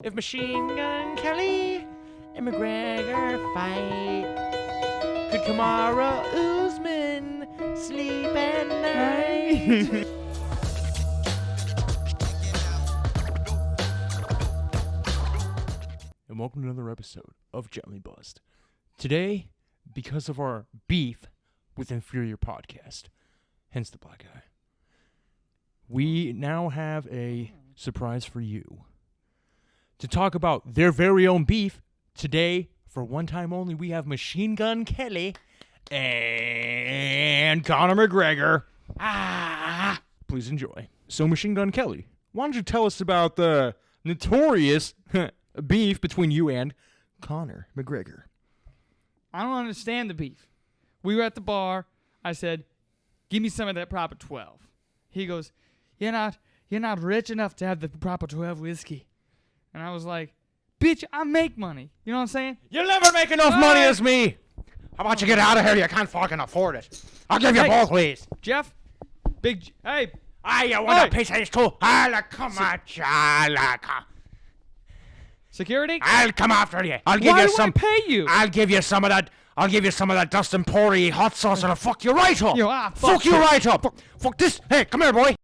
If Machine Gun Kelley and McGregor fight, could Kamara Usman sleep at night? And welcome to another episode of Gently Buzzed. Today, because of our beef with Inferior Podcast, hence the black eye, we now have a surprise for you. To talk about their very own beef, today, for one time only, we have Machine Gun Kelley and Conor McGregor. Please enjoy. So, Machine Gun Kelley, why don't you tell us about the notorious beef between you and Conor McGregor? I don't understand the beef. We were at the bar. I said, give me some of that proper 12. He goes, you're not rich enough to have the proper 12 whiskey. And I was like, bitch, I make money. You know what I'm saying? You'll never make enough money as me. How about you get out of here? You can't fucking afford it. I'll give you both ways. Jeff, hey. You want a piece of this too? Come on, Security? I'll come after you. I'll give you some. Why do I pay you? I'll give you some of that. I'll give you some of that Dustin Poirier hot sauce and I'll fuck you right up. Fuck you right up. Fuck this. Hey, come here, boy.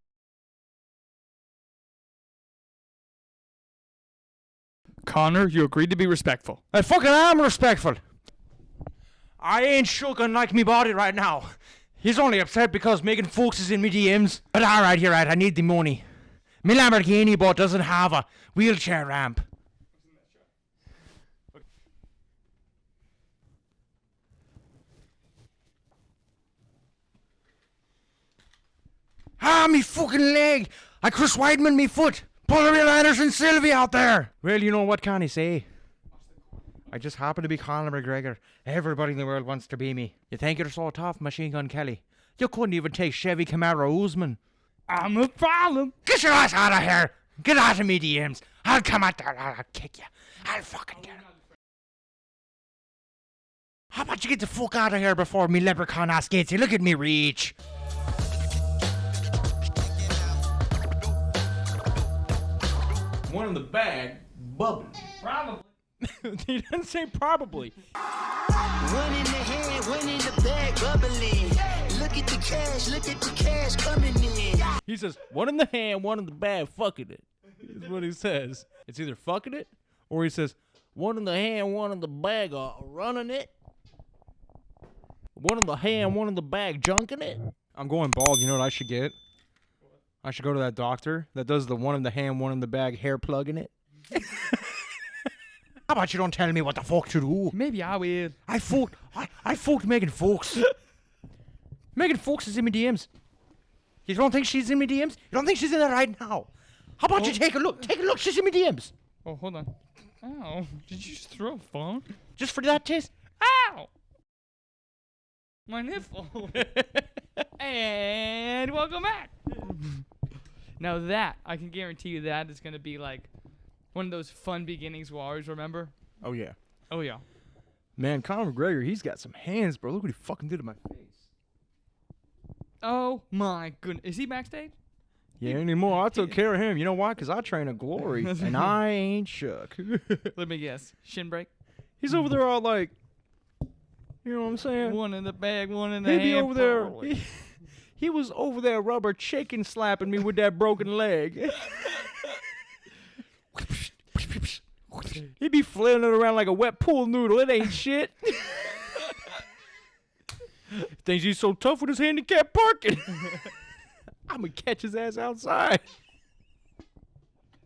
Conor, you agreed to be respectful. I fucking am respectful. I ain't shook like me body right now. He's only upset because Megan Fox is in me DMs. But alright, you're right. I need the money. My Lamborghini boat doesn't have a wheelchair ramp. Me fucking leg. I Chris Weidman me foot. Pull a real Anderson Sylvie out there. Well, you know what can I say? I just happen to be Conor McGregor. Everybody in the world wants to be me. You think you're so tough, Machine Gun Kelley? You couldn't even take Chevy Kamara Usman. I'm a problem. Get your ass out of here. Get out of me DMs. I'll come out there. I'll kick you. I'll fucking get him. How about you get the fuck out of here before me leprechaun ass gets you? Look at me reach. One in the bag, Bubblin. Probably. He didn't say probably. One in the hand, one in the bag, bubbling. Look at the cash coming in. He says, one in the hand, one in the bag, fucking it. Is what he says. It's either fucking it, or he says, one in the hand, one in the bag, running it. One in the hand, one in the bag, junking it. I'm going bald. You know what I should get? I should go to that doctor that does the one in the hand, one in the bag, hair plugging it. How about you don't tell me what the fuck to do? Maybe I will. I fucked Megan Fox. Megan Fox is in my DMs. You don't think she's in my DMs? You don't think she's in there right now? How about you take a look? Take a look. She's in my DMs. Oh, hold on. Ow. Did you just throw a phone? Just for that taste? Ow! My nipple. And welcome back. Now that, I can guarantee you that is going to be like one of those fun beginnings we'll always remember. Oh, yeah. Oh, yeah. Man, Conor McGregor, he's got some hands, bro. Look what he fucking did to my face. Oh, my goodness. Is he backstage? Yeah, anymore. I took care of him. You know why? Because I train at Glory, and I ain't shook. Let me guess. Shin break? He's over there all like, you know what I'm saying? One in the bag, one in the He'd hand. be over there. He was over there rubber chicken slapping me with that broken leg. He'd be flailing it around like a wet pool noodle. It ain't shit. Thinks he's so tough with his handicap parking. I'm going to catch his ass outside.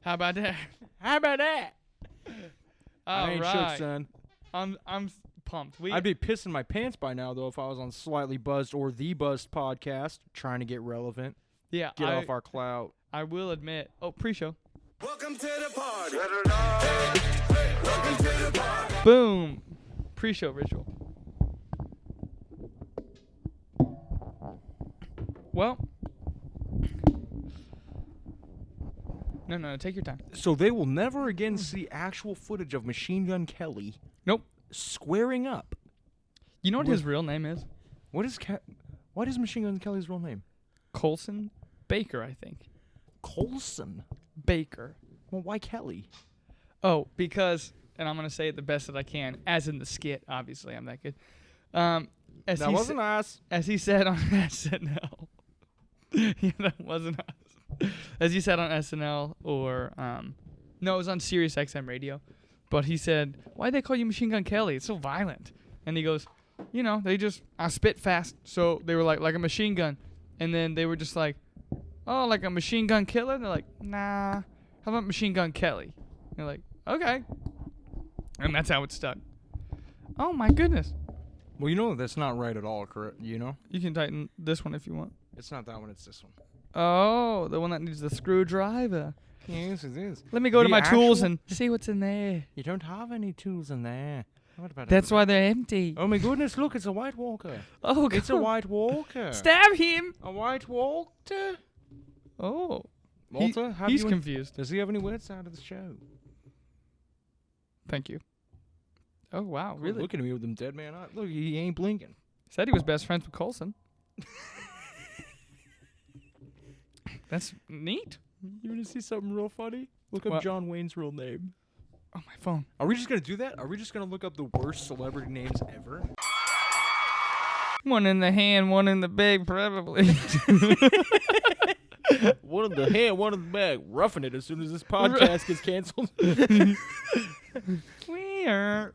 How about that? How about that? I ain't right. shook, son. I'm pumped. I'd be pissing my pants by now, though, if I was on Slightly Buzzed or The Buzzed podcast trying to get relevant. Yeah, Get off our clout. I will admit. Oh, pre-show. Welcome to the party. Welcome to the party. Boom. Pre-show ritual. Well. No, take your time. So they will never again see actual footage of Machine Gun Kelley. Nope. Squaring up. You know what his real name is? What is Machine Gun Kelley's real name? Colson Baker, I think. Colson? Baker. Well, why Kelley? Oh, because, and I'm going to say it the best that I can, as in the skit. Obviously, I'm that good. As That wasn't us. As he said on SNL. Yeah, that wasn't us. As he said on SNL or, no, it was on Sirius XM radio. But he said, why'd they call you Machine Gun Kelly? It's so violent. And he goes, you know, I spit fast. So they were like a machine gun. And then they were just like, oh, like a machine gun killer? And they're like, nah, how about Machine Gun Kelly? And they're like, okay. And that's how it stuck. Oh, my goodness. Well, you know that's not right at all, correct? You know? You can tighten this one if you want. It's not that one, it's this one. Oh, the one that needs the screwdriver. Yes, it is. Let me go to The my tools actual- and see what's in there. You don't have any tools in there. What about That's why they're empty. Oh my goodness, look, it's a White Walker. Oh, It's a God. White Walker. Stab him. A White Walker? Oh. Walter, have He's you confused. does he have any words out of the show? Thank you. Oh, wow. Cool, Really? Look at me with them dead man eyes. Look, he ain't blinking. Said he was best friends with Coulson. That's neat. You want to see something real funny? Look up What? John Wayne's real name. Oh, my phone. Are we just going to do that? Are we just going to look up the worst celebrity names ever? One in the hand, one in the bag, probably. One in the hand, one in the bag. Roughing it as soon as this podcast gets canceled. Weird.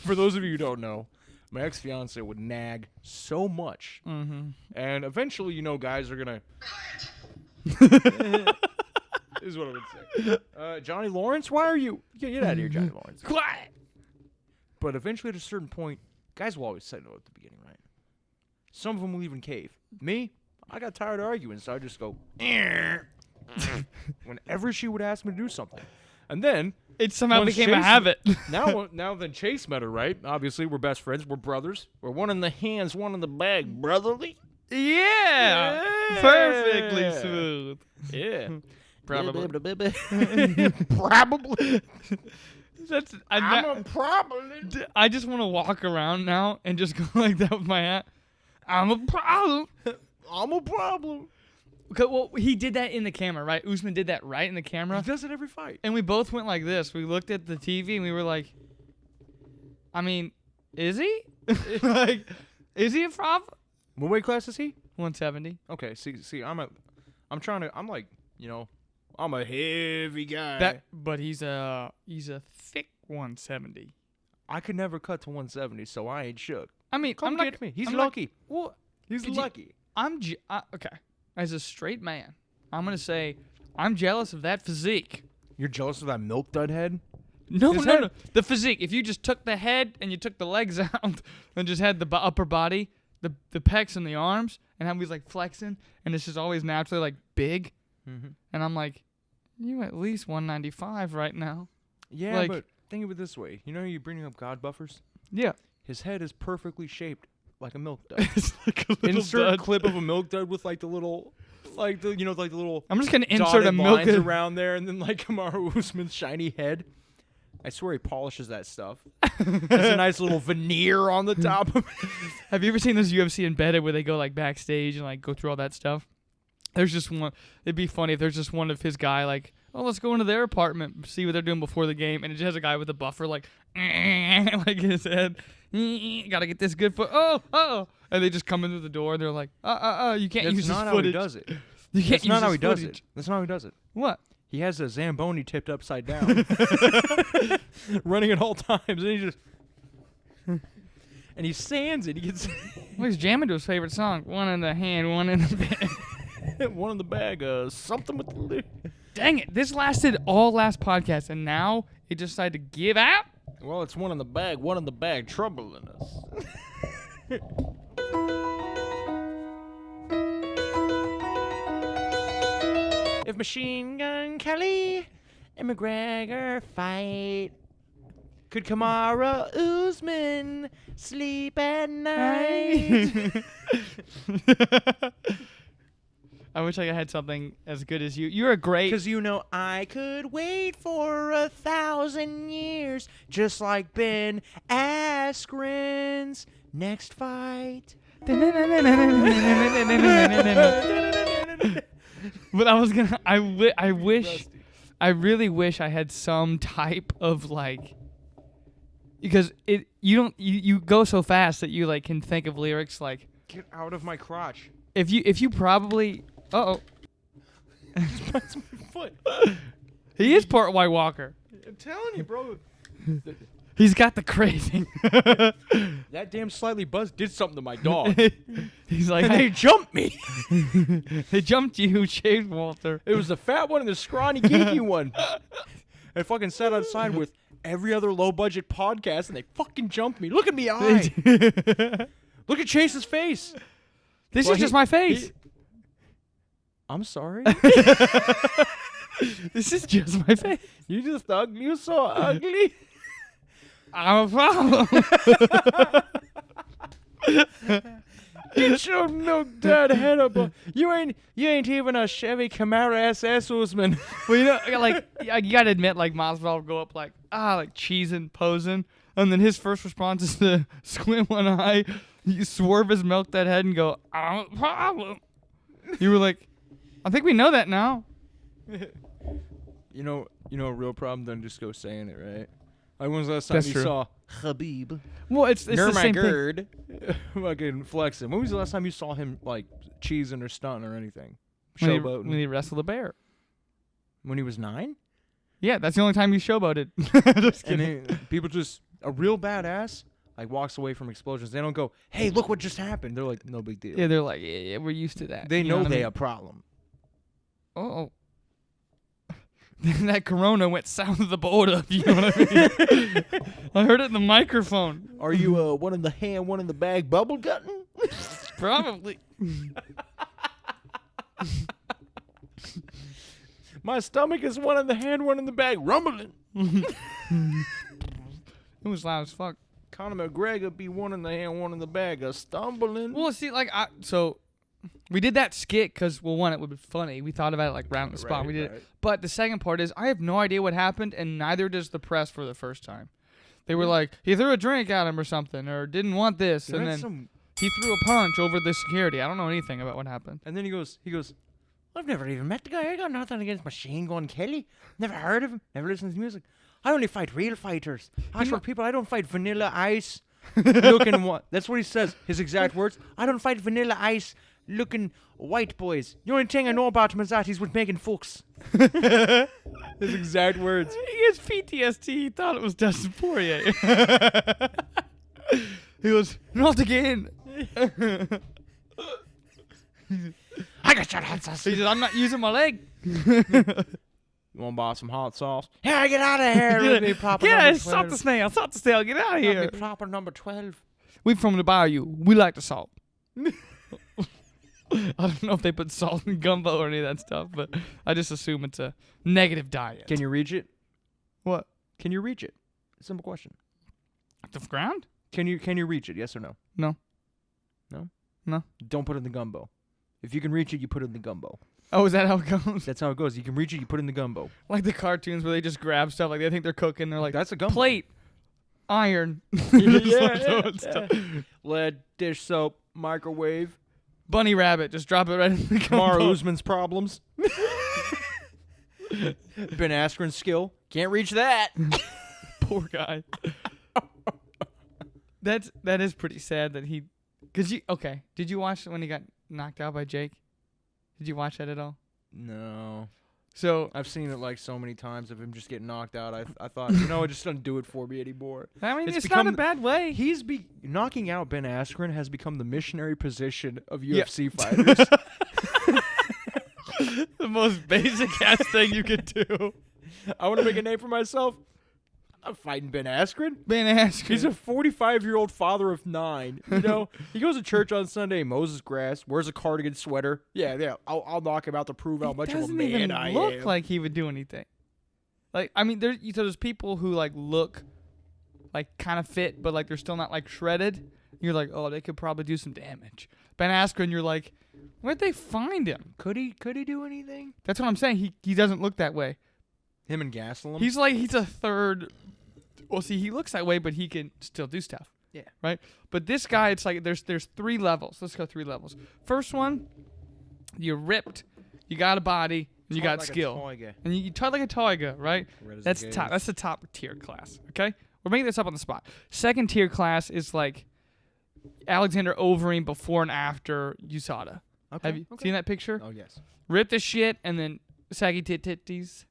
For those of you who don't know, my ex-fiance would nag so much. Mm-hmm. And eventually, you know, guys are going to... is what I would say. Johnny Lawrence, why are you... Get out of here, Johnny Lawrence. Quiet. But eventually, at a certain point, guys will always say no at the beginning, right? Some of them will even cave. Me, I got tired of arguing, so I just go... whenever she would ask me to do something. And then... It somehow Once became a Chase- habit. Now then Chase met her, right? Obviously, we're best friends. We're brothers. We're one in the hands, one in the bag. Brotherly? Yeah. Yeah. Perfectly smooth. Yeah. Probably. Probably. That's, probably. I just want to walk around now and just go like that with my hat. I'm a problem. I'm a problem. Okay, well, he did that in the camera, right? Usman did that right in the camera. He does it every fight. And we both went like this. We looked at the TV and we were like, I mean, is he? Like, is he a problem? What weight class is he? 170. Okay, see, I'm like, you know, I'm a heavy guy. But he's a thick 170. I could never cut to 170, so I ain't shook. I mean, Come I'm not, get me. He's I'm lucky. Not, well, He's could you- lucky. okay. As a straight man, I'm gonna say I'm jealous of that physique. You're jealous of that milk dud head? No, His no, head- no. The physique. If you just took the head and you took the legs out and just had the upper body, the pecs and the arms, and how he's like flexing, and it's just always naturally like big, Mm-hmm. and I'm like, you at least 195 right now. Yeah, Like- but think of it this way. You know you bringing up God buffers? Yeah. His head is perfectly shaped like a milk dud. It's like a little Insert dud. clip of a milk dud with like the little, like the, you know, like the little I'm just gonna insert dotted a milk. lines around there, and then like Kamara Usman's shiny head. I swear he polishes that stuff. There's a nice little veneer on the top of it. Have you ever seen those UFC Embedded where they go like backstage and like go through all that stuff? There's just one. It'd be funny if there's just one of his guy like, oh, let's go into their apartment, see what they're doing before the game, and it just has a guy with a buffer like, like his head. Gotta get this good foot. Oh, and they just come in through the door and they're like, you can't That's use not this how he footage. does it. You can't That's use not how this he does footage. it. That's not how he does it. What? He has a Zamboni tipped upside down, running at all times, and he just and he sands it. He gets Well, he's jamming to his favorite song. One in the hand, one in the bag. one in the bag. Something with the lid. Dang it! This lasted all last podcast, and now it decided to give out. Well, it's one in the bag, one in the bag, troubling us. If Machine Gun Kelly and McGregor fight, could Kamara Usman sleep at night? I wish I had something as good as you. You're a great. Because you know I could wait for 1,000 years, just like Ben Askren's next fight. But I was gonna. I wish. I really wish I had some type of like. Because you go so fast that you like can think of lyrics like. Get out of my crotch. If you probably. Uh-oh. That's my foot. He is part White Walker. I'm telling you, bro. He's got the craving. That damn slightly buzzed did something to my dog. He's like, And they jumped me. they jumped you, shaved Walter. It was the fat one and the scrawny, geeky one. I fucking sat outside with every other low-budget podcast, and they fucking jumped me. Look at me eye. Look at Chase's face. This Well, is just my face. I'm sorry. This is just my face. You just ugly. You so ugly. I'm a problem. Get your milk dad head up. You ain't even a Chevy Kamara SS Usman. Well, you know, like you gotta admit, like Masvidal will go up like cheesing, posing, and then his first response is to squint one eye, you swerve his milk that head, and go, "I'm a problem." You were like, I think we know that now. You know a real problem. Then just go saying it, right? Like when was the last time That's you true. saw Habib? Well, it's the same thing. Nurmagomedov fucking flexing. When was the last time you saw him like cheesing or stunting or anything? Showboating. When he wrestled a bear. When he was 9? Yeah, that's the only time he showboated. Just And kidding. people just a real badass like walks away from explosions. They don't go, "Hey, look what just happened." They're like, "No big deal." Yeah, they're like, yeah, we're used to that. They You know what I they mean? a problem. Oh. That Corona went south of the border. You know what I mean? I heard it in the microphone. Are you one in the hand, one in the bag, bubble gutting? Probably. My stomach is one in the hand, one in the bag, rumbling. It was loud as fuck. Conor McGregor be one in the hand, one in the bag, a stumbling. Well, see, like, so we did that skit because, well, one, it would be funny. We thought about it, like, right on the spot. Right, We did right. it. But the second part is, I have no idea what happened, and neither does the press for the first time. They were like, he threw a drink at him or something, or didn't want this, and then he threw a punch over the security. I don't know anything about what happened. And then he goes, I've never even met the guy. I got nothing against Gun Kelley. Never heard of him. Never listened to his music. I only fight real fighters. Actual people. I don't fight Vanilla Ice looking what? That's what he says. His exact words. I don't fight Vanilla Ice looking white boys. The only thing I know about him is that he's with Megan Fox. His exact words. He has PTSD. He thought it was Dustin Poirier. He goes, not again. I got your hot sauce. He said, I'm not using my leg. You want to buy some hot sauce? Yeah, get out of here. Let me proper Yeah, number salt 12. the snail. Salt the snail. Get out of Let me here. proper number 12. We from the bayou. We like the salt. I don't know if they put salt in gumbo or any of that stuff, but I just assume it's a negative diet. Can you reach it? What? Can you reach it? Simple question. The ground? Can you reach it? Yes or no? No. No? No. Don't put it in the gumbo. If you can reach it, you put it in the gumbo. Oh, is that how it goes? That's how it goes. You can reach it, you put it in the gumbo. Like the cartoons where they just grab stuff, like they think they're cooking. They're like, That's a gumbo. plate, iron, Yeah. Lead, dish soap, microwave. bunny rabbit. Just drop it right in the Kamara gumbo. Usman's problems. Ben Askren's skill. Can't reach that. Poor guy. That is pretty sad that he. Okay. Did you watch when he got knocked out by Jake? Did you watch that at all? No. So I've seen it like so many times of him just getting knocked out. I thought, it just doesn't do it for me anymore. I mean, it's become not a bad way. Knocking out Ben Askren has become the missionary position of Yeah. UFC fighters. The most basic ass thing you could do. I want to make a name for myself. I'm fighting Ben Askren. Ben Askren. He's a 45-year-old father of 9. He goes to church on Sunday, mows his grass, wears a cardigan sweater. Yeah. I'll knock him out to prove how much of a doesn't man even I look am. like he would do anything. Like, I mean, there's people who like look like kind of fit, but like they're still not like shredded. You're like, oh, they could probably do some damage. Ben Askren, you're like, where'd they find him? Could he do anything? That's what I'm saying. He doesn't look that way. Him and Gastelum. He's a third. Well, see, he looks that way, but he can still do stuff. Yeah. Right. But this guy, it's like there's 3 levels. Let's go 3 levels. First one, you're ripped. You got a body, and you got like skill. And you taught like a tiger, right? That's top. That's the top tier class. Okay, we're making this up on the spot. Second tier class is like Alexander Overeem before and after USADA. Okay. Have you seen that picture? Oh yes. Rip the shit and then saggy titties.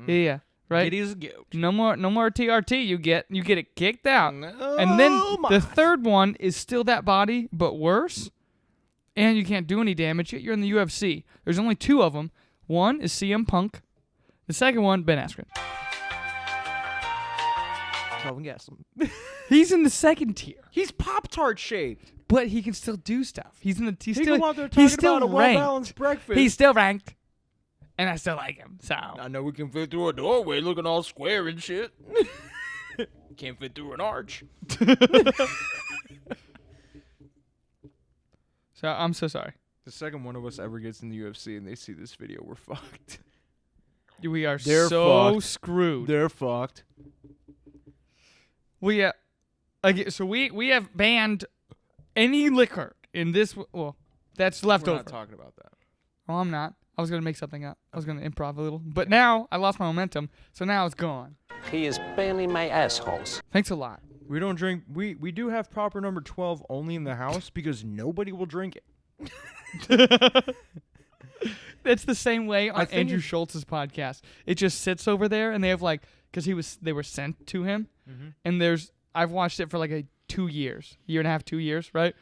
Yeah, right. It is goat. No more TRT. You get it kicked out. No, And then the third one is still that body, but worse. And you can't do any damage yet. You're in the UFC. There's only 2 of them. One is CM Punk. The second one, Ben Askren. Kelvin Gastelum. He's in the second tier, He's Pop-Tart shaped. but he can still do stuff. He's in the. He's He still. go out there He's talking still about a ranked. well-balanced breakfast. He's still ranked, and I still like him. So I know we can fit through a doorway looking all square and shit. Can't fit through an arch. So I'm so sorry. The second one of us ever gets in the UFC and they see this video, we're fucked. We are They're so fucked. screwed. They're fucked. We so we have banned any liquor in this. Well, that's left We're over. not talking about that. Oh, I'm not. I was gonna make something up. I was gonna improv a little, but now I lost my momentum, so now it's gone. He is barely my assholes. Thanks a lot. We don't drink. We do have proper number 12 only in the house because nobody will drink it. It's the same way on I think Andrew Schultz's podcast. It just sits over there, and they have like, because they were sent to him, and I've watched it for like 2 years, year and a half, 2 years, right?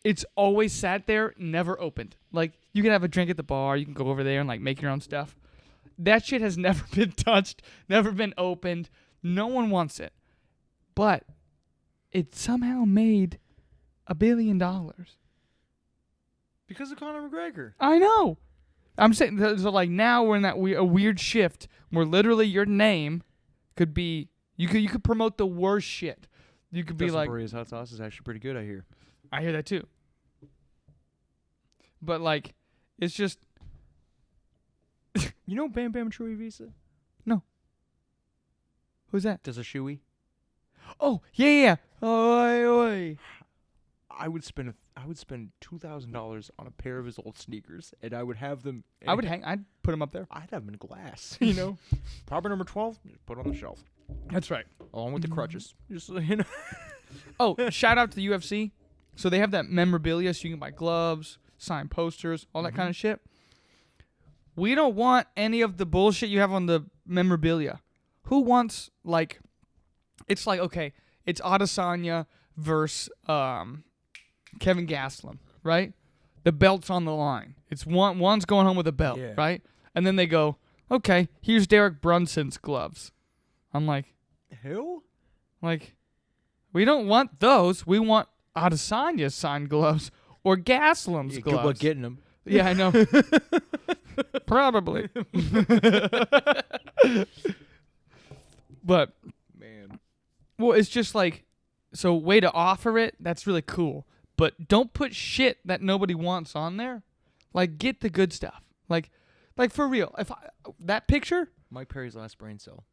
It's always sat there, never opened. Like you can have a drink at the bar, you can go over there and like make your own stuff. That shit has never been touched, never been opened. No one wants it, but it somehow made $1 billion. Because of Conor McGregor. I know. I'm saying, so like now we're in that a weird shift where literally your name could be, you could promote the worst shit. You could be Dustin like, Poirier's hot sauce is actually pretty good, I hear. I hear that too. But like, it's just, You know Bam Bam Chewy Visa? who's that? Does a shoey? Oh, yeah. Oi, oi. I would spend $2,000 on a pair of his old sneakers, and I would have them. I'd put him up there. I'd have them in glass. You know, proper number 12. Just put it on the shelf That's right. along with the crutches. Just you know. Oh, shout out to the UFC. So they have that memorabilia, so you can buy gloves, sign posters, all that kind of shit. We don't want any of the bullshit you have on the memorabilia. Who wants, like, it's like, okay, it's Adesanya versus Kevin Gastelum, right? The belt's on the line. It's one's going home with a belt, Yeah. right? And then they go, okay, here's Derek Brunson's gloves. I'm like, Who? we don't want those. We want Adesanya's signed gloves or Gastelum's Yeah, gloves. good luck getting them. Yeah, I know. Probably. But, Man. well, it's just like, so way to offer it, that's really cool. But don't put shit that nobody wants on there. Like, get the good stuff. Like for real. That picture, Mike Perry's last brain cell.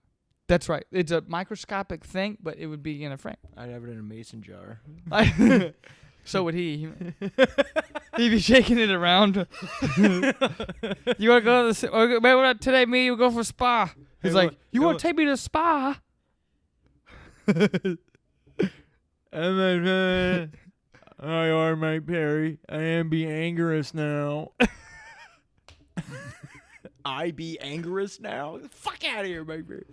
that's right. It's a microscopic thing, but it would be in a frame. I'd have it in a mason jar. So would he. He'd be shaking it around. You want to go to the today? Me, you go for a spa. He's Hey, like, look, you hey, want look. to take me to the spa? I are Mike Perry. I am be angurous now. I be angurous now? Fuck out of here, Mike Perry.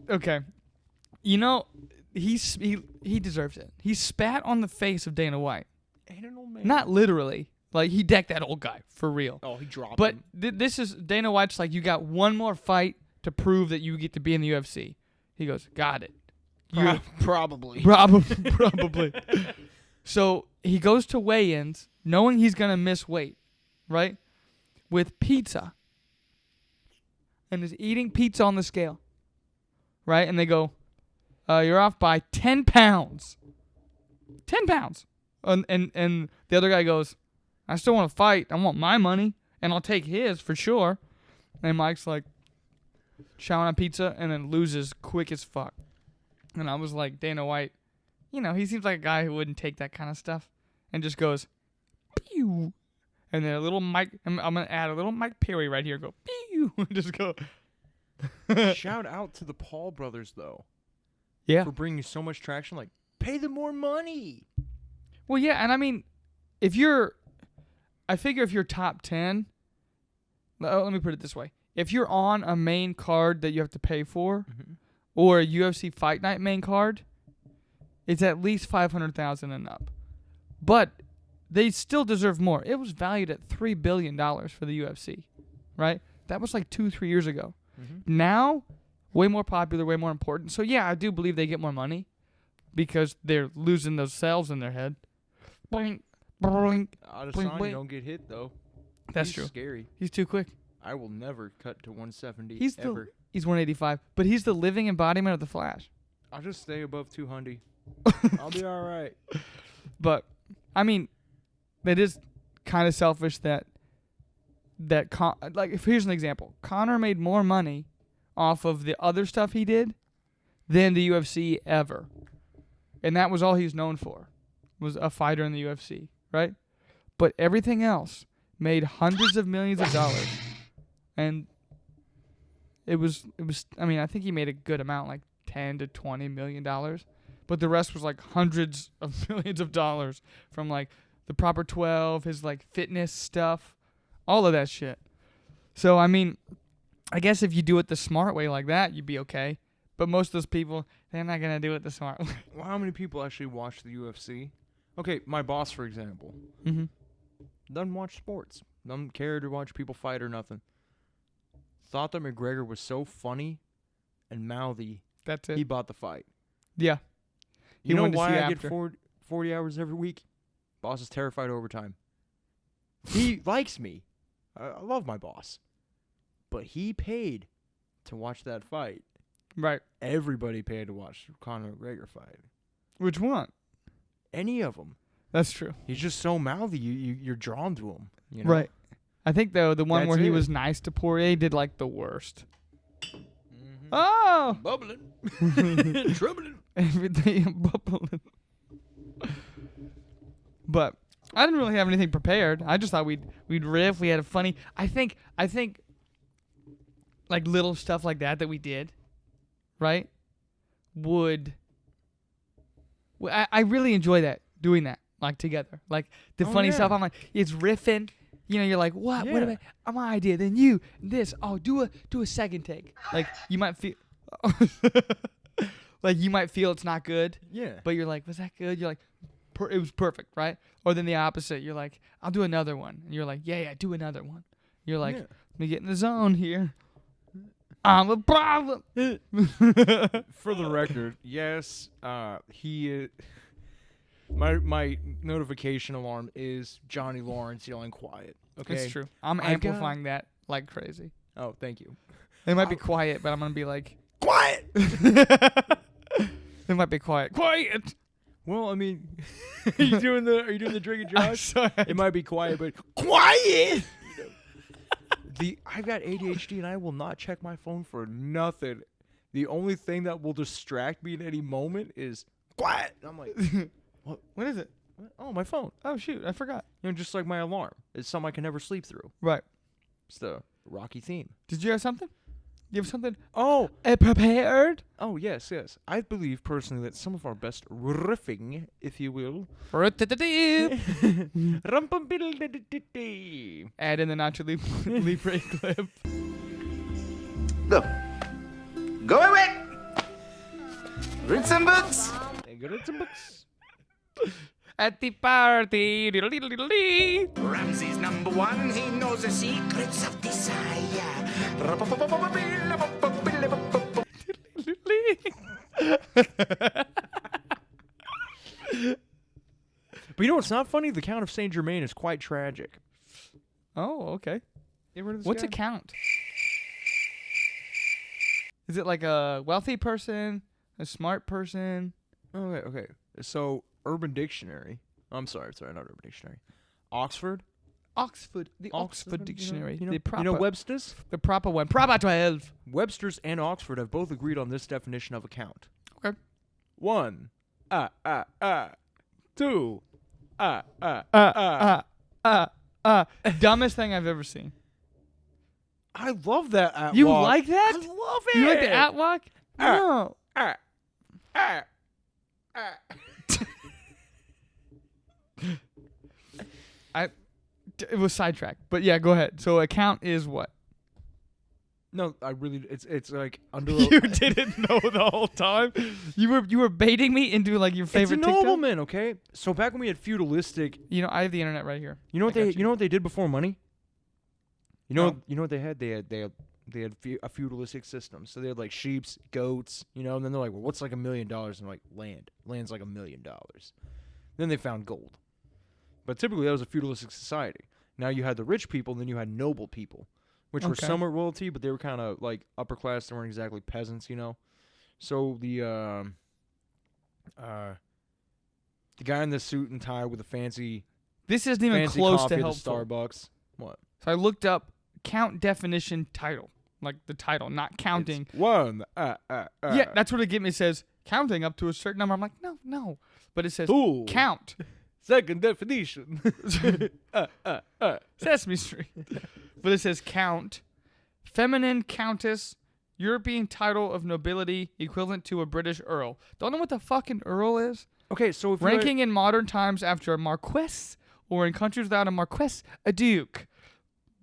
Okay. You know, he deserves it. He spat on the face of Dana White. Ain't an old man. Not literally. Like, he decked that old guy, for real. Oh, he dropped But him. this is, Dana White's like, you got one more fight to prove that you get to be in the UFC. He goes, got it. Probably. Probably. So he goes to weigh-ins knowing he's going to miss weight, right? With pizza. And is eating pizza on the scale. Right? And they go, you're off by 10 pounds. 10 pounds. And the other guy goes, I still want to fight. I want my money. And I'll take his for sure. And Mike's like, chowing on pizza and then loses quick as fuck. And I was like, Dana White, you know, he seems like a guy who wouldn't take that kind of stuff. And just goes, pew. and then a little Mike. I'm gonna add a little Mike Perry right here. Go pew, just go. Shout out to the Paul brothers though. Yeah. For bringing so much traction. Like, pay them more money. Well, yeah, and I mean, I figure if you're top 10, let me put it this way. If you're on a main card that you have to pay for, or a UFC Fight Night main card, it's at least $500,000 and up. But they still deserve more. It was valued at $3 billion for the UFC, right? That was like 2-3 years ago. Now, way more popular, way more important. So, yeah, I do believe they get more money because they're losing those cells in their head. Boing, boing, Adesanya boing. don't get hit, though. That's He's true. Scary. He's too quick. I will never cut to 170 He's ever. He's 185, but he's the living embodiment of the Flash. I'll just stay above 200. I'll be all right. But, I mean, it is kind of selfish that here's an example. Conor made more money off of the other stuff he did than the UFC ever. And that was all he's known for, was a fighter in the UFC, right? But everything else made hundreds of millions of dollars. And it was I mean, I think he made a good amount, like $10 to $20 million. But the rest was like hundreds of millions of dollars from like the Proper 12, his like fitness stuff, all of that shit. So, I mean, I guess if you do it the smart way like that, you'd be okay. But most of those people, they're not going to do it the smart way. Well, how many people actually watch the UFC? Okay, my boss, for example, doesn't watch sports. Doesn't care to watch people fight or nothing. Thought that McGregor was so funny and mouthy, That's it. he bought the fight. Yeah. You know wanted to why see I after. get 40 hours every week? Boss is terrified of overtime. He likes me. I love my boss. But he paid to watch that fight. Right. Everybody paid to watch the Conor McGregor fight. Which one? Any of them. That's true. He's just so mouthy. You're drawn to him. You know? Right. I think, though, the one That's where he it. was nice to Poirier did, like, the worst. Oh! Bubbling. Troubling. Everything bubbling. But I didn't really have anything prepared. I just thought we'd riff. We had a funny... I think, like, little stuff like that we did, right, would... I really enjoy that, doing that, like, together. Like, the funny stuff, I'm like, it's riffing. You know, you're like, what? Yeah. What about my idea? Then you, this. Oh, do a second take. Like, you might feel... like, you might feel it's not good. Yeah. But you're like, was that good? You're like, it was perfect, right? Or then the opposite. You're like, I'll do another one. And you're like, yeah, do another one. You're like, let me get in the zone here. I'm a problem. For the record, yes, he... My notification alarm is Johnny Lawrence yelling quiet. Okay? It's true. I'm amplifying that like crazy. Oh, thank you. It might be quiet, but I'm going to be like, Quiet! it might be quiet. Quiet! Well, I mean, are you doing the Drake and I'm Josh? sorry. It might be quiet, but quiet! I've got ADHD and I will not check my phone for nothing. The only thing that will distract me at any moment is quiet. And I'm like, What is it? what? Oh, my phone. Oh, shoot. I forgot. You know, just like my alarm. It's something I can never sleep through. Right. It's the Rocky theme. Did you have something? You have something Oh, prepared? oh yes. I believe personally that some of our best riffing, if you will, Add Add in the Nacho Libre clip. Go. Go away. Read some books. At the party. Ramsey's number one. He knows the secrets of desire. But you know what's not funny? The Count of Saint Germain is quite tragic. Oh, okay. You ever heard of this What's guy? a count? Is it like a wealthy person, a smart person? Okay. So, Urban Dictionary. I'm sorry, not Urban Dictionary. Oxford. The Oxford Dictionary. You know, The proper, you know Webster's? the proper one. Proper 12. Webster's and Oxford have both agreed on this definition of a count. Okay. 1. 2. Dumbest thing I've ever seen. I love that at You walk. like that? I love it. You like the at walk? No. It was sidetracked, but yeah, go ahead. So a count is what? No, I really. It's like under. You didn't know the whole time. You were baiting me into like your favorite It's a TikTok? nobleman, okay? So back when we had feudalistic, You know, I have the internet right here. you know what I they got you know what they did before money? You know No. you know what they had? They had a feudalistic system. So they had like sheeps, goats, you know, and then they're like, well, what's like $1 million? And like land. Land's like $1 million. Then they found gold. But typically that was a feudalistic society. Now you had the rich people, and then you had noble people, which were Okay. somewhat royalty, but they were kind of like upper class. They weren't exactly peasants, you know. So the guy in the suit and tie with a fancy This isn't even fancy close coffee to at the helpful. Starbucks. What? So I looked up count definition title, like the title, not counting. It's one. Yeah, that's what it gave me. It says counting up to a certain number. I'm like, no. But it says Ooh. count. Second definition. Sesame Street. But it says count. Feminine countess. European title of nobility equivalent to a British earl. Don't know what the fucking earl is? Okay, so if Ranking in modern times after a marquess, or in countries without a marquess, a duke.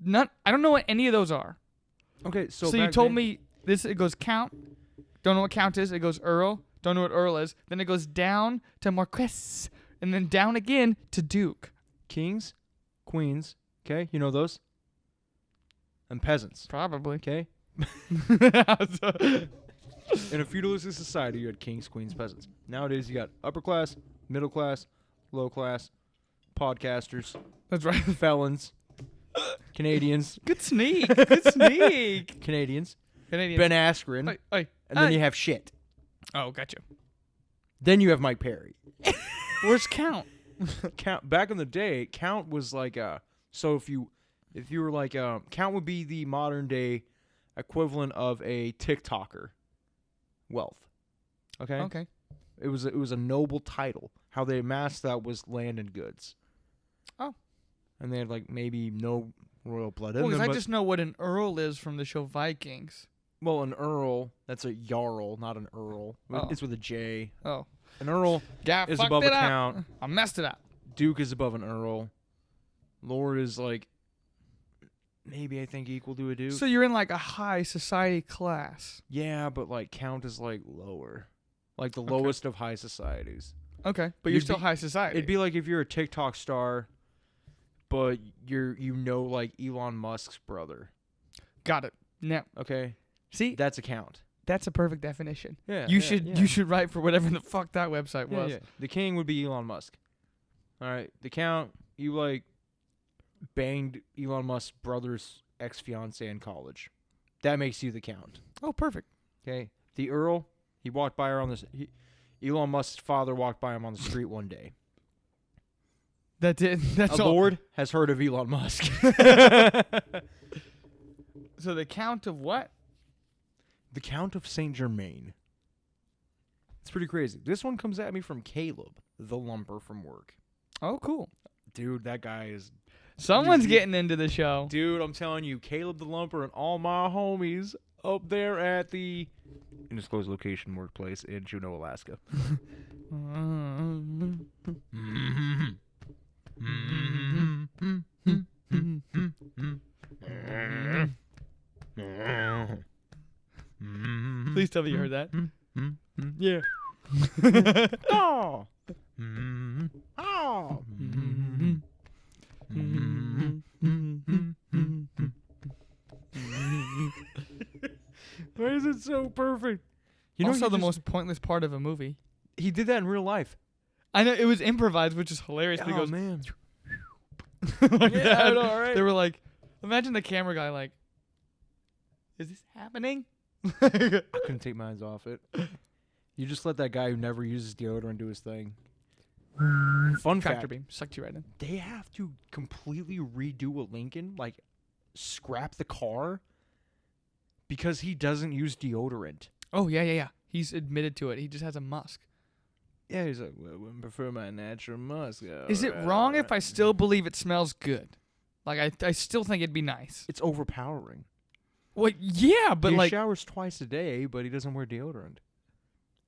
I don't know what any of those are. okay, so So you back told then- me this. It goes count. Don't know what count is. It goes earl. Don't know what earl is. Then it goes down to marquess, and then down again to duke. kings, queens. Okay, you know those. And peasants. Probably. Okay. In a feudalistic society, you had kings, queens, peasants. Nowadays, you got upper class, middle class, low class, podcasters, That's right. felons, Canadians, Good sneak. Good sneak. Canadians, Canadians. Ben Askren, Oi. and then you have shit. Oh, gotcha. Then you have Mike Perry. Where's count? Count back in the day, count was like so if you were like count would be the modern day equivalent of a TikToker wealth. Okay? Okay. It was a noble title. How they amassed that was land and goods. Oh. And they had like maybe no royal blood in Well, because them. I but- just know what an earl is from the show Vikings. well, an earl, that's a jarl, not an earl. Oh. It's with a J. Oh. An earl Yeah, is fucked above a it up. count. I messed it up. Duke is above an earl. Lord is like maybe I think equal to a duke. So you're in like a high society class. Yeah, but like count is like lower. Like the lowest of high societies. Okay. But you're You'd still be- high society. It'd be like if you're a TikTok star, but you know like Elon Musk's brother. Got it. Now, Okay? see, That's a count. that's a perfect definition. Yeah. You yeah. should write for whatever the fuck that website Yeah, was. yeah. The king would be Elon Musk. All right. The count, you like banged Elon Musk's brother's ex-fiancée in college. That makes you the count. Oh, perfect. Okay. The earl, he walked by her on this. Elon Musk's father walked by him on the street one day. That's it. That's A all. lord has heard of Elon Musk. So the count of what? The Count of Saint Germain. It's pretty crazy. This one comes at me from Caleb, the lumper from work. Oh, cool. Dude, that guy is... Someone's getting into the show. Dude, I'm telling you, Caleb the lumper and all my homies up there at the undisclosed location workplace in Juneau, Alaska. Please tell me you heard that. Yeah. Oh. Oh. Why is it so perfect? You know, Also, he the just- most pointless part of a movie. he did that in real life. I know it was improvised, which is hilarious. But he goes man. like Yeah, that. I know, right? They were like, imagine the camera guy like, is this happening? I couldn't take my eyes off it. You just let that guy who never uses deodorant do his thing. Fun Tractor fact: beam sucked you right in. they have to completely redo a Lincoln, like scrap the car, because he doesn't use deodorant. Oh yeah. He's admitted to it. He just has a musk. Yeah, he's like, well, I wouldn't prefer my natural musk. Is it wrong if I still believe it smells good? Like I still think it'd be nice. It's overpowering. Well, yeah, but he like showers twice a day, but he doesn't wear deodorant.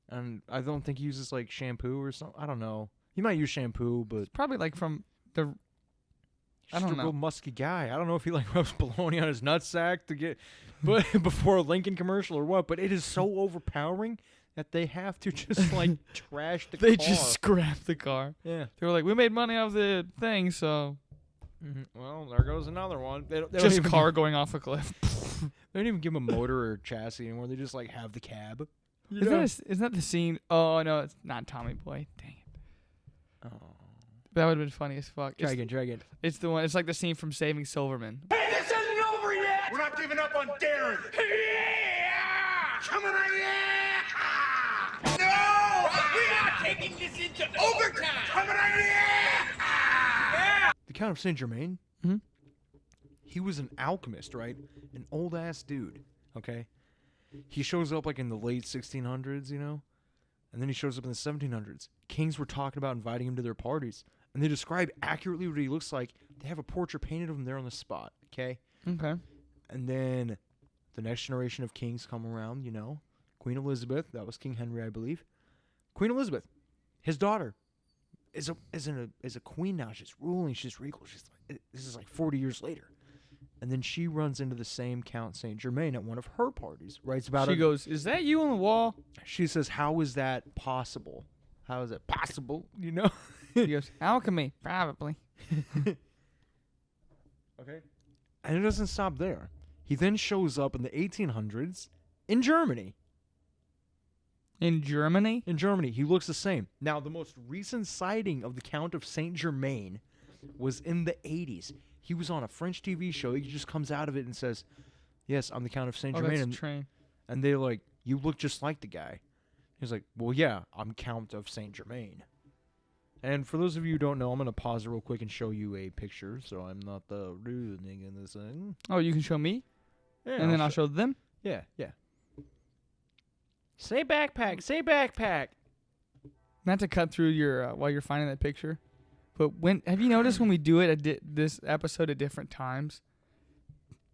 And I don't think he uses like shampoo or something. I don't know. He might use shampoo, but probably like from the. I he's don't just a know. real musky guy. I don't know if he like rubs bologna on his nutsack to get, but before a Lincoln commercial or what. But it is so overpowering that they have to just like trash the car. They just scrapped the car. Yeah. They were like, we made money off the thing, so Well, there goes another one. They don't just even car going off a cliff. They don't even give him a motor or chassis anymore. They just like have the cab. Isn't that the scene? Oh no, it's not Tommy Boy. Dang it. Oh. That would have been funny as fuck. Try again. It's the one. It's like the scene from Saving Silverman. Hey, this isn't over yet! We're not giving up on Darren! Yeah! Coming on, yeah! No! We are taking this into overtime! Coming on, yeah! The Count of Saint Germain. Mhm. He was an alchemist, right? An old ass dude. Okay. He shows up like in the late 1600s, you know, and then he shows up in the 1700s. Kings were talking about inviting him to their parties, and they describe accurately what he looks like. They have a portrait painted of him there on the spot. Okay. Okay. And then the next generation of kings come around, you know. Queen Elizabeth, that was King Henry, I believe. Queen Elizabeth, his daughter, is a queen now. She's ruling. She's regal. This is like 40 years later. And then she runs into the same Count Saint Germain at one of her parties. Writes about She it. goes, "Is that you on the wall?" She says, "How is that possible? How is it possible?" You know. He goes, "Alchemy, probably." Okay. And it doesn't stop there. He then shows up in the 1800s in Germany. In Germany? In Germany, he looks the same. Now, the most recent sighting of the Count of Saint Germain was in the 80s. He was on a French TV show. He just comes out of it and says, "Yes, I'm the Count of Saint Oh, Germain." that's And, a train. and they're like, "You look just like the guy." He's like, "Well, yeah, I'm Count of Saint Germain." And for those of you who don't know, I'm going to pause it real quick and show you a picture, so I'm not the rude thing in this thing. Oh, you can show me, Yeah, and then I'll show them. Yeah. Say backpack. Say backpack. Not to cut through your while you're finding that picture, but have you noticed when we do it this episode at different times?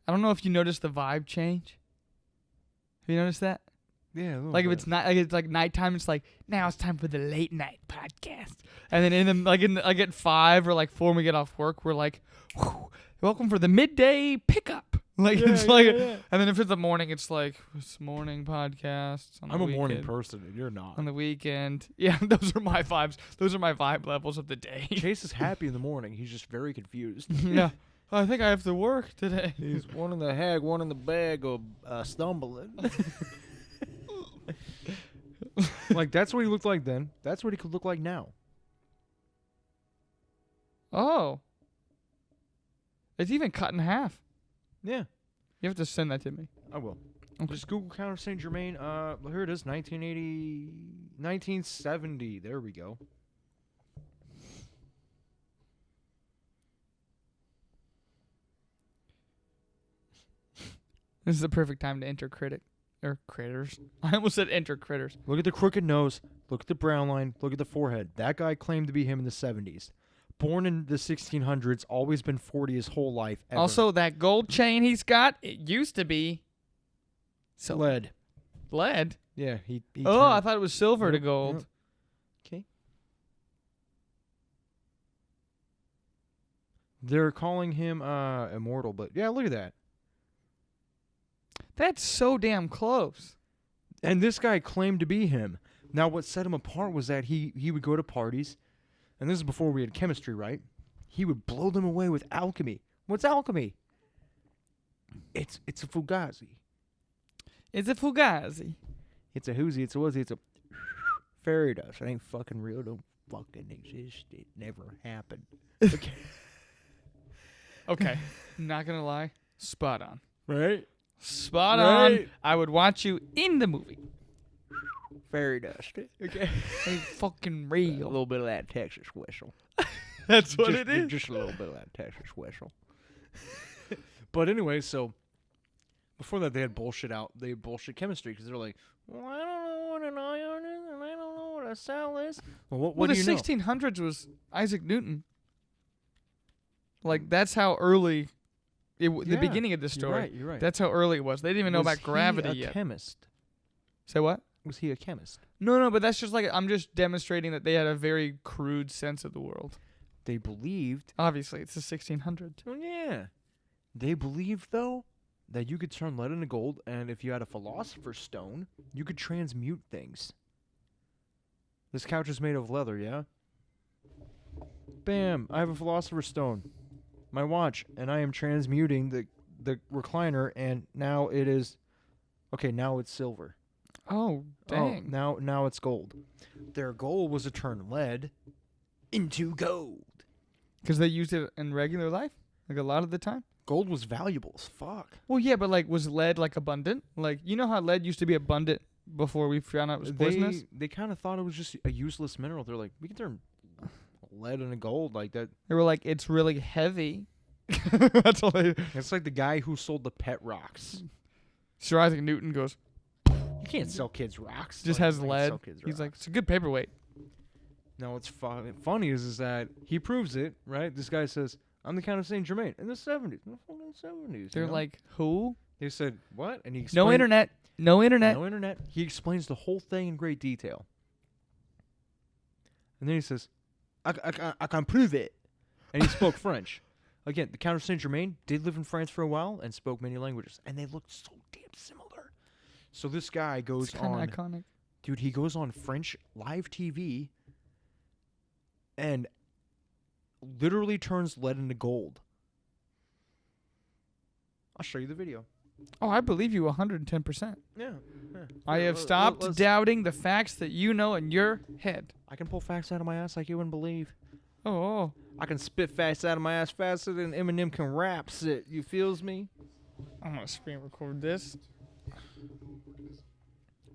I don't know if you noticed the vibe change. Have you noticed that? Yeah. Like if it's not like it's like nighttime, it's like now it's time for the late night podcast, and then like at 5 or like 4 when we get off work, we're like, "Whew, welcome for the midday pickup." Like it's like, and then if it's the morning, it's like it's morning podcasts. I'm a morning person, and you're not. On the weekend, yeah, those are my vibes. Those are my vibe levels of the day. Chase is happy in the morning. He's just very confused. Yeah, I think I have to work today. He's one in the hag, one in the bag of stumbling. Like, that's what he looked like then. That's what he could look like now. Oh, it's even cut in half. Yeah. You have to send that to me. I will. Okay. Just Google Count of Saint Germain. Here it is, 1970. There we go. This is the perfect time to enter critters. I almost said enter critters. Look at the crooked nose. Look at the brown line. Look at the forehead. That guy claimed to be him in the 70s. Born in the 1600s, always been 40 his whole life. Ever. Also, that gold chain he's got, it used to be lead. Lead? Yeah, he Oh, I thought it was silver to Yep, gold. yep. Okay. They're calling him Immortal, but yeah, look at that. That's so damn close. And this guy claimed to be him. Now, what set him apart was that he would go to parties, and this is before we had chemistry, right? He would blow them away with alchemy. What's alchemy? It's a fugazi. It's a fugazi. It's a whoozy. It's a woozy. It's a fairy dust. It ain't fucking real. Don't fucking exist. It never happened. Okay. Okay. Not gonna lie. Spot on. Right? Spot Right. on. I would watch you in the movie. Fairy dust. Okay. Ain't fucking A real. little bit of that Texas whistle. That's what just, it is. Just a little bit of that Texas whistle. But anyway, so before that, they had bullshit chemistry because they're like, well, I don't know what an ion is, and I don't know what a cell is. Well, what the do you know? 1600s was Isaac Newton. Like that's how early. The Yeah, beginning of this story. You're right. That's how early it was. They didn't even know Was about gravity he a yet. chemist? Say what? Was he a chemist? No, but that's just like I'm just demonstrating that they had a very crude sense of the world. They believed. Obviously, it's the 1600s. Oh yeah. They believed though that you could turn lead into gold, and if you had a philosopher's stone, you could transmute things. This couch is made of leather, yeah? Bam! I have a philosopher's stone. My watch, and I am transmuting the recliner, and now it is. Okay, now it's silver. Oh, dang. Oh, now it's gold. Their goal was to turn lead into gold. Because they used it in regular life? Like a lot of the time? Gold was valuable as fuck. Well, yeah, but like, was lead like abundant? Like, you know how lead used to be abundant before we found out it was poisonous? They kind of thought it was just a useless mineral. They're like, we can turn lead into gold like that. They were like, it's really heavy. That's all they. It's like the guy who sold the pet rocks. Sir Isaac Newton goes, You can't sell kids rocks. just Like, has I can lead. sell kids He's like, rocks. it's a good paperweight. No, what's funny is that he proves it, right? This guy says, I'm the Count of Saint Germain in the 70s. In the fucking 70s. They're you know? like, who? They said, what? And he No explained- internet. No internet. No internet. He explains the whole thing in great detail. And then he says, I can prove it. And he spoke French. Again, the Count of Saint Germain did live in France for a while and spoke many languages. And they looked so damn similar. So this guy goes It's kind on. of iconic. Dude, he goes on French live TV and literally turns lead into gold. I'll show you the video. Oh, I believe you 110%. Yeah. I have stopped doubting the facts that you know in your head. I can pull facts out of my ass like you wouldn't believe. Oh. I can spit facts out of my ass faster than Eminem can rap it. You feels me? I'm going to screen record this.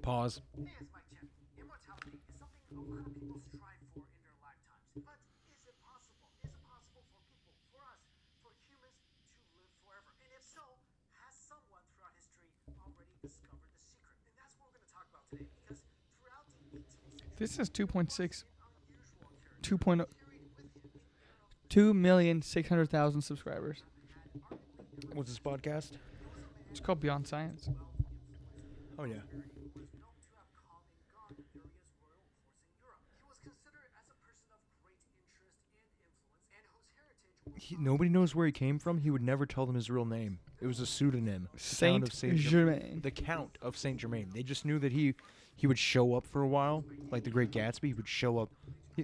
Pause. Hey, it's Mike Chen. Immortality is something a lot of people strive for in their lifetimes. But is it possible? Is it possible for people, for us, for humans to live forever? And if so, has someone throughout history already discovered the secret? And that's what we're going to talk about today, because throughout the 18th century, This is 2.6. unusual character 2.0. 2,600,000 subscribers. What's this podcast? It's called Beyond Science. Oh, yeah. was known to have called and gone to various royal courts in Europe. He was considered as a person of great interest and influence, and whose heritage was Nobody knows where he came from. He would never tell them his real name. It was a pseudonym. The Count Saint of Germain. The Count of Saint Germain. They just knew that he would show up for a while, like the Great Gatsby. He would show up.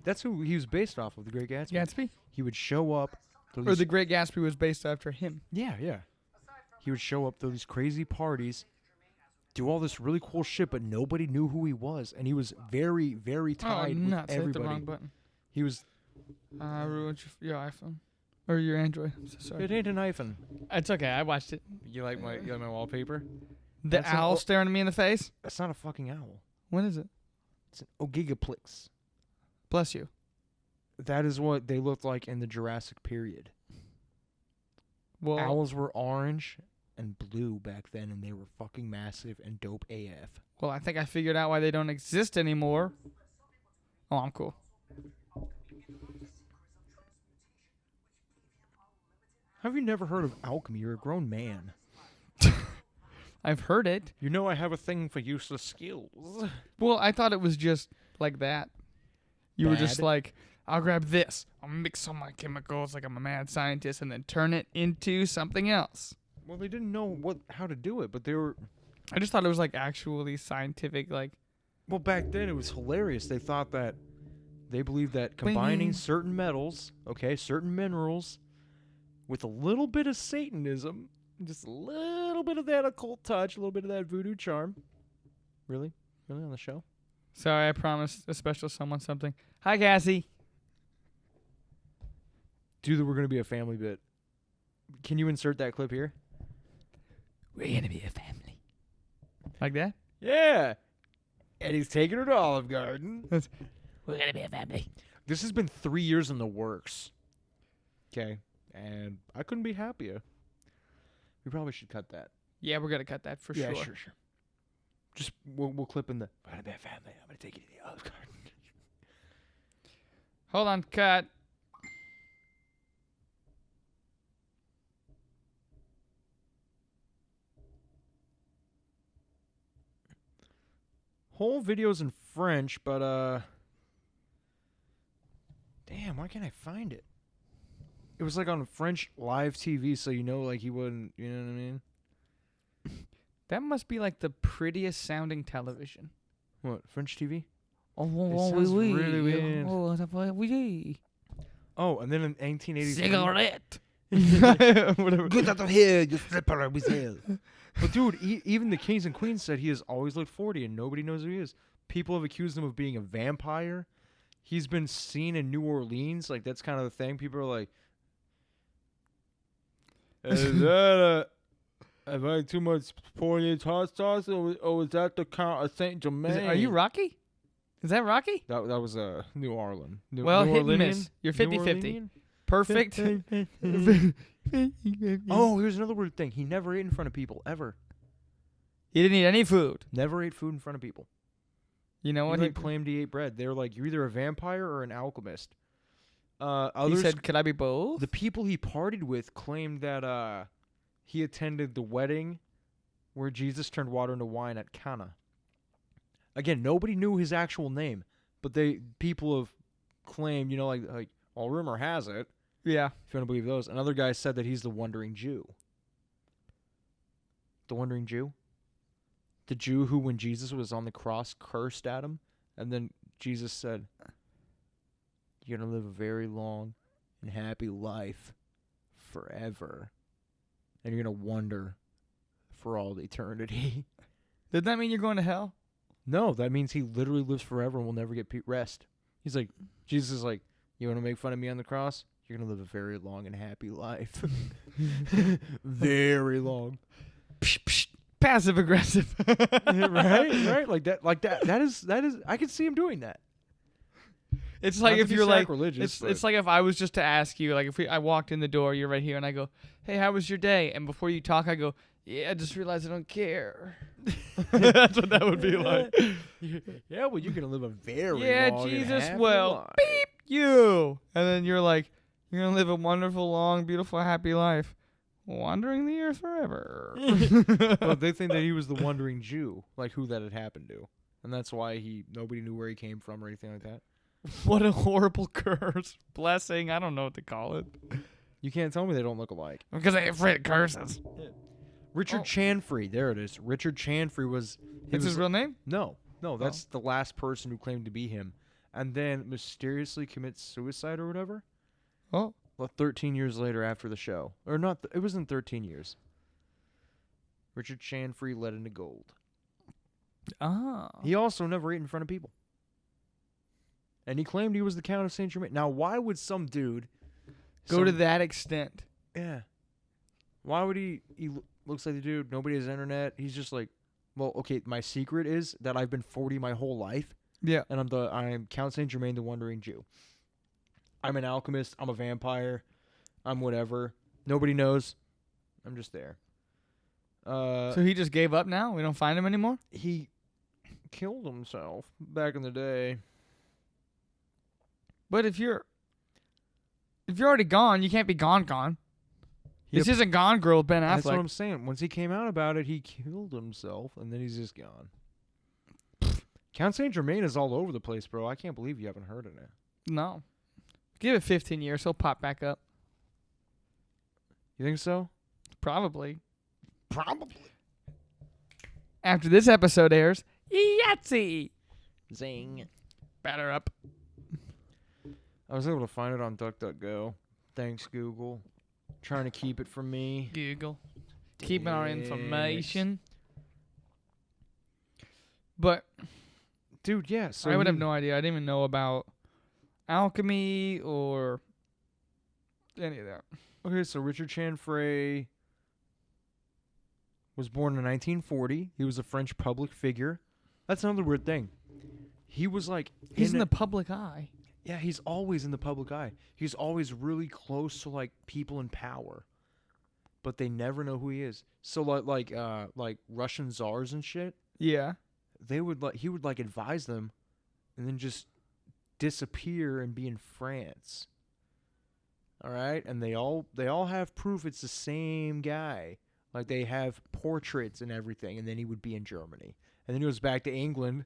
That's who he was based off of, the Great Gatsby. Gatsby? He would show up. to Or these- The Great Gatsby was based after him. Yeah. He would show up to these crazy parties, do all this really cool shit, but nobody knew who he was, and he was very, very tied with nuts. I hit the everybody. wrong button. He was. I ruined your iPhone. Or your Android. I'm so sorry. It ain't an iPhone. It's okay. I watched it. You like my wallpaper? The That's an owl o- staring at me in the face? That's not a fucking owl. When is it? It's an Ogigaplex. Bless you. That is what they looked like in the Jurassic period. Well, Owls were orange and blue back then, and they were fucking massive and dope AF. well, I think I figured out why they don't exist anymore. Oh, I'm cool. Have you never heard of alchemy? You're a grown man. I've heard it. You know I have a thing for useless skills. Well, I thought it was just like that. You were just Bad? like, I'll grab this. I'll mix all my chemicals like I'm a mad scientist and then turn it into something else. Well, they didn't know how to do it, but they were. I just thought it was like actually scientific, like, Well, back then it was hilarious. They thought that they believed that combining Bing. certain metals, certain minerals, with a little bit of Satanism, just a little bit of that occult touch, a little bit of that voodoo charm. Really? Really on the show? sorry, I promised a special someone something. Hi, Cassie. Dude, we're going to be a family bit. Can you insert that clip here? We're going to be a family. Like that? Yeah. And he's taking her to Olive Garden. We're going to be a family. This has been 3 years in the works. Okay. And I couldn't be happier. We probably should cut that. Yeah, we're going to cut that for Yeah, sure. sure. Just we'll clip in the. We're gonna be a family. I'm gonna take you to the Olive Garden. Hold on, cut. Whole video's in French, but damn, why can't I find it? It was like on French live TV, so like he wouldn't, you know what I mean? That must be like the prettiest sounding television. What, French TV? Oh, sounds really weird. oui. Oh, and then in 1983. Cigarette. Whatever. Get out of here, you slipper with hell. But dude, even the kings and queens said he has always looked 40 and nobody knows who he is. People have accused him of being a vampire. He's been seen in New Orleans. Like, that's kind of the thing. People are like, is that have I too much Poirier hot sauce, or is that the Count of Saint Germain? Are you Rocky? Is that Rocky? That was New Orleans. Well, New hit and Orleanian? miss. You're 50-50. Perfect. Oh, here's another weird thing. He never ate in front of people, ever. He didn't eat any food. Never ate food in front of people. You know what? He claimed he ate bread. They were like, you're either a vampire or an alchemist. He Others, said, could I be both? the people he partied with claimed that he attended the wedding where Jesus turned water into wine at Cana. Again, nobody knew his actual name, but people have claimed, like all rumor has it, Yeah. if you want to believe those. Another guy said that he's the Wandering Jew. The Wandering Jew? The Jew who, when Jesus was on the cross, cursed at him, and then Jesus said, you're going to live a very long and happy life forever. And you're going to wander for all eternity. Did that mean you're going to hell? No, that means he literally lives forever and will never get rest. He's like, Jesus is like, you want to make fun of me on the cross? You're going to live a very long and happy life. Very long. Passive aggressive. Right? Like that. That is, I can see him doing that. It's like Not to if be you're like, sacrilegious, it's like if I was just to ask you, like if I walked in the door, you're right here, and I go, hey, how was your day? And before you talk, I go, yeah, I just realized I don't care. That's what that would be like. Yeah, well, you're going to live a very Yeah, long Jesus and happy will. life. Beep you. And then you're like, you're going to live a wonderful, long, beautiful, happy life. Wandering the earth forever. Well, they think that he was the Wandering Jew, like who that had happened to. And that's why nobody knew where he came from or anything like that. What a horrible curse. Blessing. I don't know what to call it. You can't tell me they don't look alike. Because I afraid curses. Richard Oh. Chanfrey. There it is. Richard Chanfrey was... It's his real name? No, that's the last person who claimed to be him. And then mysteriously commits suicide or whatever. Oh. Well, 13 years later after the show. Or not, it wasn't 13 years. Richard Chanfrey led into gold. Ah. He also never ate in front of people. And he claimed he was the Count of Saint Germain. Now, why would some dude... Go to that extent. Yeah. Why would he looks like the dude, nobody has internet. He's just like, well, okay, my secret is that I've been 40 my whole life. Yeah. And I'm Count Saint Germain, the Wandering Jew. I'm an alchemist. I'm a vampire. I'm whatever. Nobody knows. I'm just there. So he just gave up now? We don't find him anymore? He killed himself back in the day. But if you're already gone, you can't be gone. This isn't Gone Girl with Ben Affleck. That's what I'm saying. Once he came out about it, he killed himself, and then he's just gone. Count Saint Germain is all over the place, bro. I can't believe you haven't heard of it. No. Give it 15 years. He'll pop back up. You think so? Probably. Probably. After this episode airs, Yahtzee! Zing. Batter up. I was able to find it on DuckDuckGo. Thanks, Google. Trying to keep it from me. Google. Keeping our Damn it. information. But Dude, yeah. So I would have no idea. I didn't even know about alchemy or any of that. Okay, so Richard Chanfrey was born in 1940. He was a French public figure. That's another weird thing. He was like... He's in the public eye. Yeah, he's always in the public eye. He's always really close to like people in power, but they never know who he is. So like Russian czars and shit, Yeah. he would advise them, and then just disappear and be in France. All right, and they all have proof it's the same guy. Like they have portraits and everything, and then he would be in Germany, and then he goes back to England.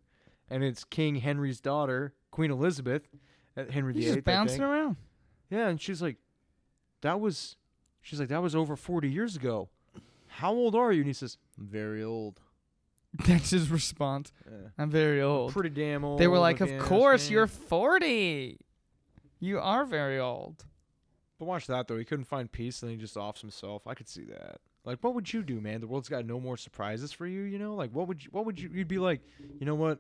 and it's King Henry's daughter, Queen Elizabeth, Henry VIII. He's just bouncing around. Yeah, and she's like, that was over 40 years ago. How old are you? And he says, I'm very old. That's his response. Yeah. I'm very old. Pretty damn old. They were like, if you of ask course, me." you're 40. You are very old. But watch that, though. He couldn't find peace, and then he just offs himself. I could see that. Like, what would you do, man? The world's got no more surprises for you, you know? Like, what would you, you'd be like, you know what?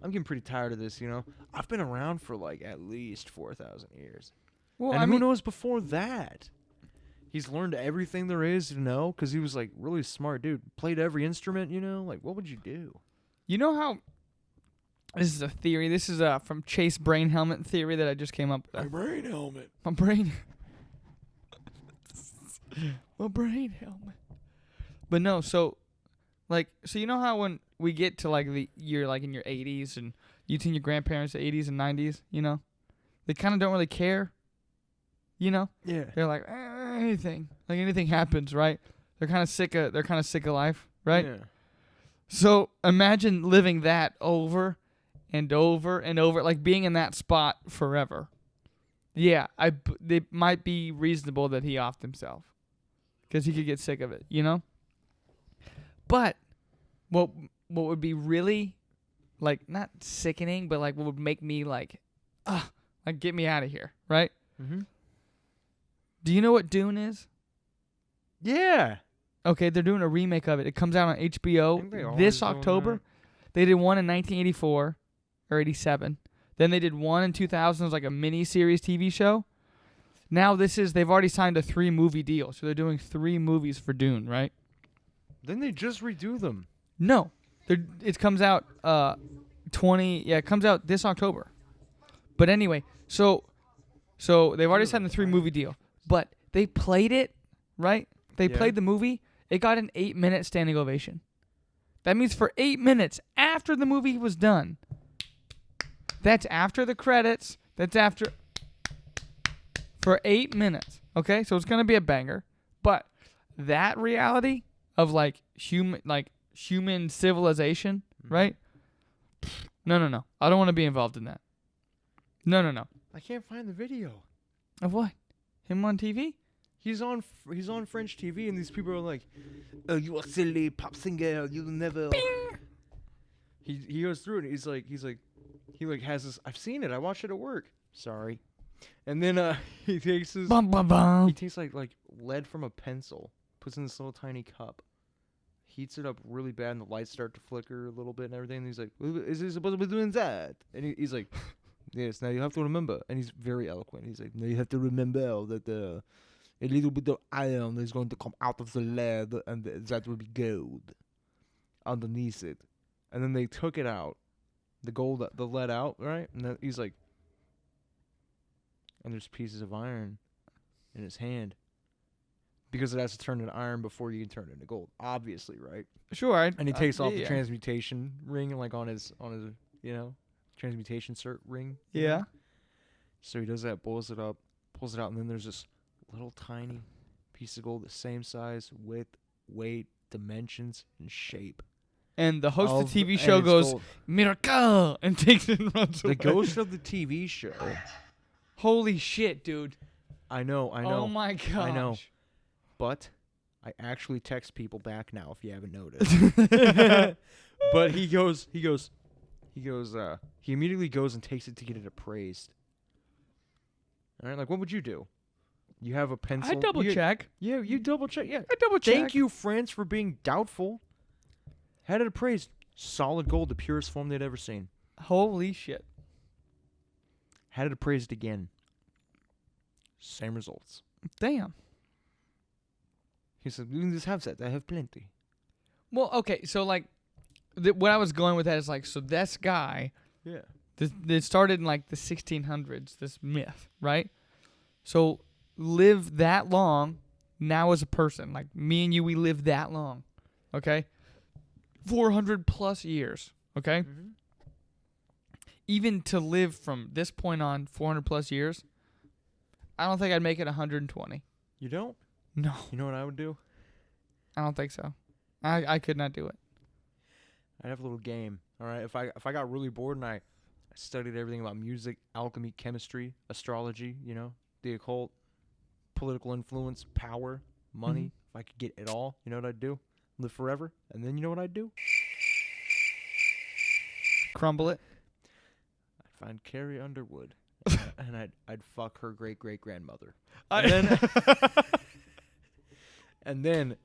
I'm getting pretty tired of this, you know? I've been around for, like, at least 4,000 years. Well, And I who mean, knows before that? He's learned everything there is to know, because he was, like, really smart dude. Played every instrument, you know? Like, what would you do? you know how this is a theory. This is from Chase Brain Helmet theory that I just came up with. brain helmet. My brain. My brain helmet. But no, so you know how when we get to like you're like in your 80s and you've seen your grandparents' 80s and 90s, you know, they kind of don't really care, you know. Yeah. They're like anything happens, right? They're kind of sick of life, right? Yeah. So imagine living that over and over and over, like being in that spot forever. Yeah, it might be reasonable that he offed himself because he could get sick of it, you know? But what would be really, like, not sickening, but, like, what would make me, like, get me out of here, right? Mm-hmm. Do you know what Dune is? Yeah. Okay, they're doing a remake of it. It comes out on I think they HBO always this do October. that. They did one in 1984 or 87. Then they did one in 2000 as like a mini-series TV show. Now they've already signed a 3-movie deal. So they're doing 3 movies for Dune, right? Then they just redo them. No. It comes out it comes out this October. But anyway, so they've already signed the 3-movie deal. But they played it, right? They played the movie. It got an 8-minute standing ovation. That means for 8 minutes after the movie was done. That's after the credits. That's after. For 8 minutes. Okay? So it's going to be a banger. But that reality of human civilization, right? No. I don't want to be involved in that. No. I can't find the video. Of what? Him on TV? He's on French TV, and these people are like, "Oh, you are silly pop singer. You'll never." Bing! He goes through it. And he has this. I've seen it. I watched it at work. Sorry. And then he takes his. Bum, bum, bum. He takes like lead from a pencil, puts in this little tiny cup, heats it up really bad, and the lights start to flicker a little bit and everything. And he's like, "Is he supposed to be doing that?" And he's like, "Yes. Now you have to remember." And he's very eloquent. He's like, "Now you have to remember that a little bit of iron is going to come out of the lead, and that will be gold underneath it." And then they took it out, the lead out, right? And then he's like, and there's pieces of iron in his hand because it has to turn into iron before you can turn it into gold, obviously, right? Sure. And he takes off the transmutation ring, like on his transmutation cert ring. Yeah. So he does that, pulls it out, and then there's this little tiny piece of gold, the same size, width, weight, dimensions, and shape. And the host of the TV and show it's goes, gold. "Miracle!" and takes it and runs away. The ghost of the TV show. Holy shit, dude. I know. Oh my gosh. I know. But I actually text people back now if you haven't noticed. But he immediately goes and takes it to get it appraised. All right, like what would you do? You have a pencil. I double check. Yeah, you double check. Yeah. I double check. Thank you, France, for being doubtful. Had it appraised. Solid gold, the purest form they'd ever seen. Holy shit. Had it appraised again. Same results. Damn. He said, "You can just have that. I have plenty." Well, okay, so like, what I was going with that is like, so this guy, Yeah. it started in like the 1600s, this myth, right? So live that long now as a person, like me and you, we live that long, okay? 400 plus years, okay? Mm-hmm. Even to live from this point on 400 plus years, I don't think I'd make it 120. You don't? No, You know what I would do? I don't think so. I could not do it. I'd have a little game. All right, if I got really bored and I studied everything about music, alchemy, chemistry, astrology, the occult, political influence, power, money, if I could get it all, you know what I'd do? Live forever. And then you know what I'd do? Crumble it. I'd find Carrie Underwood and I'd fuck her great-great-grandmother. And then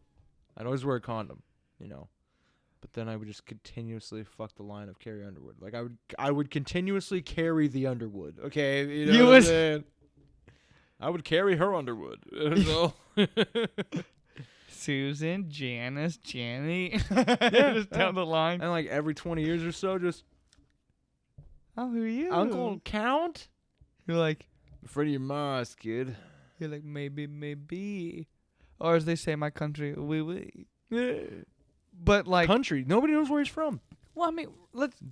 I'd always wear a condom, But then I would just continuously fuck the line of Carrie Underwood. Like I would continuously carry the Underwood. Okay, you know what I'm saying? I would carry her Underwood. So Susan, Janice, Jenny. Yeah, Just down the line. And like every 20 years or so, just Oh, who are you? Uncle Count. You're like, I'm afraid of your Musk, kid. you're like maybe, or as they say in my country, oui. But like Country. Nobody knows where he's from. Well, I mean,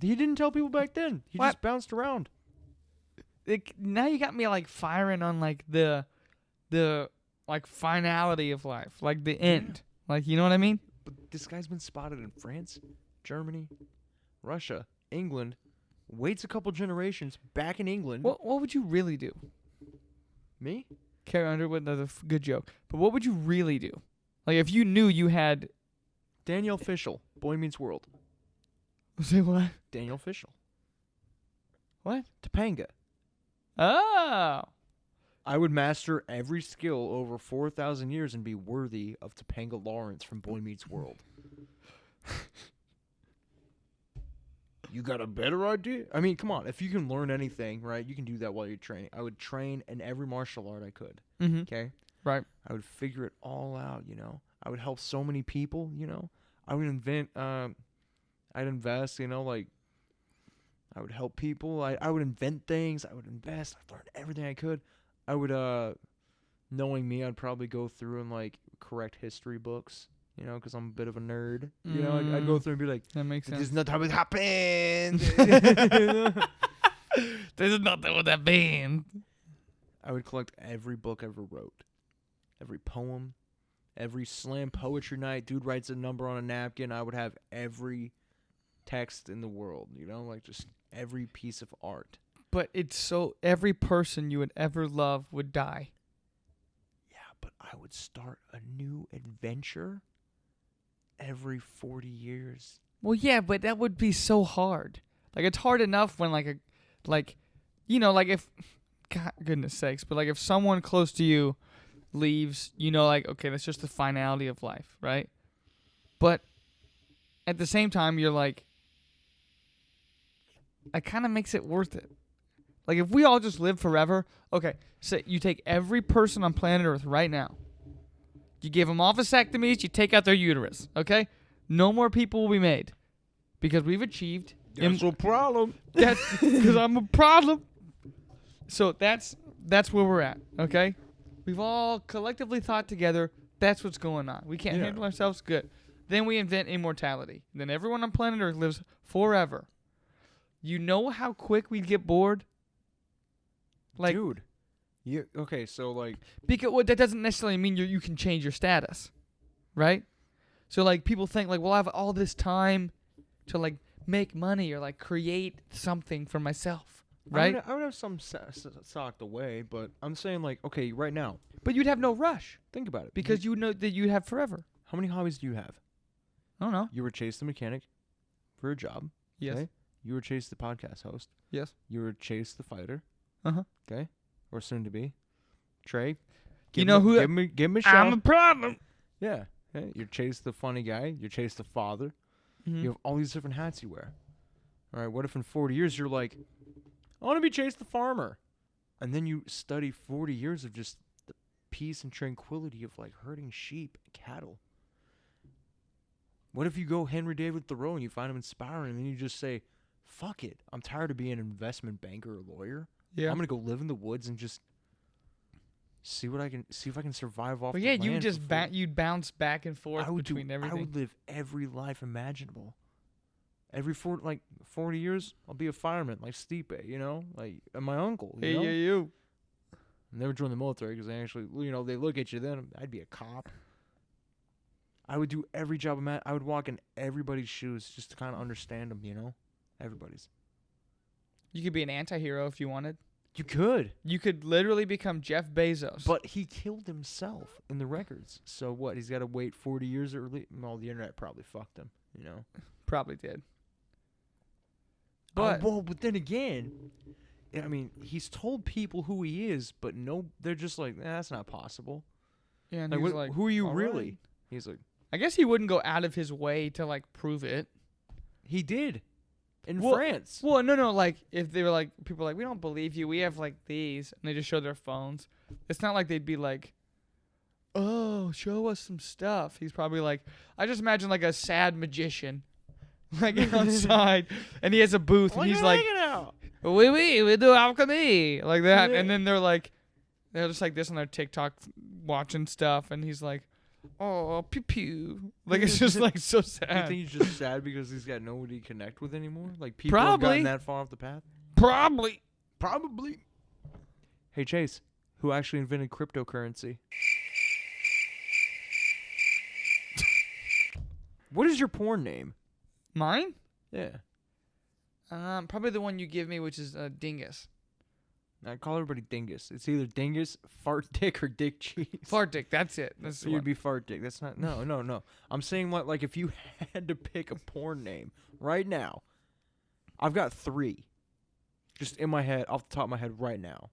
He didn't tell people back then. He just bounced around. Now you got me like firing on like the like finality of life, like the end. Like, you know what I mean? But this guy's been spotted in France, Germany, Russia, England. Waits a couple generations back in England. What would you really do? Me? Carrie Underwood, that's a good joke. But what would you really do? Like if you knew you had Danielle Fishel, Boy Meets World. Say what? Danielle Fishel. What? Topanga. Oh. I would master every skill over 4,000 years and be worthy of Topanga Lawrence from Boy Meets World. You got a better idea? I mean, come on. If you can learn anything, right, you can do that while you're training. I would train in every martial art I could. Mm-hmm. Okay? Right. I would figure it all out, I would help so many people, I would invent, I'd invest, like, I would help people. I would invent things. I would invest. I'd learn everything I could. I would, knowing me, I'd probably go through and, like, correct history books, because I'm a bit of a nerd. I'd go through and be like, that makes sense. this is not how it happened. This is not what that band. I would collect every book I ever wrote. Every poem. Every slam poetry night. Dude writes a number on a napkin. I would have every text in the world, like just every piece of art. But it's so every person you would ever love would die. Yeah, but I would start a new adventure every 40 years. Well, yeah, but that would be so hard. Like it's hard enough when like if God, goodness sakes, but like if someone close to you leaves, like okay, that's just the finality of life, right? But at the same time, you're like, it kind of makes it worth it. Like if we all just live forever, okay, so you take every person on planet Earth right now, you give them all vasectomies, you take out their uterus, okay? No more people will be made because we've achieved. That's a problem. That's because I'm a problem. So that's where we're at, okay? We've all collectively thought together, that's what's going on. We can't handle ourselves good. Then we invent immortality. Then everyone on planet Earth lives forever. You know how quick we'd get bored? Like, dude. Okay, so like, because that doesn't necessarily mean you can change your status, right? So like people think like, well, I have all this time to like make money or like create something for myself, right? I would have some socked away, but I'm saying like, okay, right now. But you'd have no rush. Think about it. Because you know that you'd have forever. How many hobbies do you have? I don't know. You were Chase the mechanic for a job. Yes. Okay? You were Chase the podcast host. Yes. You were Chase the fighter. Uh-huh. Okay? Or soon to be. Trey. Give me a shout. I'm a problem. Yeah. You're Chase the funny guy. You're Chase the father. Mm-hmm. You have all these different hats you wear. All right, what if in 40 years you're like, I want to be Chase the farmer. And then you study 40 years of just the peace and tranquility of like herding sheep and cattle. What if you go Henry David Thoreau and you find him inspiring and then you just say, fuck it. I'm tired of being an investment banker or lawyer. Yeah. I'm going to go live in the woods and just see if I can survive off Well, the yeah, land. you just you'd bounce back and forth between I everything. would live every life imaginable. Every 40 years, I'll be a fireman, like Stipe, like and my uncle. You know? you. I never joined the military because they actually, they look at you. Then I'd be a cop. I would do every job I would walk in everybody's shoes just to kind of understand them. Everybody's. You could be an anti-hero if you wanted. You could. You could literally become Jeff Bezos. But he killed himself in the records. So what? He's got to wait 40 years early? Well, the internet probably fucked him, you know? Probably did. But But but then again, I mean, he's told people who he is, but no, they're just like, that's not possible. yeah, and Like, he's what, like, who are you "All really? right." He's like, I guess he wouldn't go out of his way to like prove it. he did in Well- France. Well, no, like if they were like people were like we don't believe you, we have like these, and they just show their phones. It's not like they'd be like, oh, show us some stuff. He's probably like, I just imagine like a sad magician, like outside, and he has a booth, and he's like, we do alchemy like that, and then they're just like this on their TikTok watching stuff, and he's like, oh, pew pew, like it's just like so You sad. think he's just sad because he's got nobody to connect with anymore? Like people have Probably. gotten that far off the path? Probably. Hey Chase, who actually invented cryptocurrency? What is your porn name? Mine? Yeah. Probably the one you give me, which is Dingus. I call everybody Dingus. It's either Dingus, Fart Dick, or Dick Cheese. Fart Dick, that's it. That's So the you'd one. be Fart Dick. That's not. No. I'm saying like if you had to pick a porn name right now, I've got 3, just in my head, off the top of my head right now.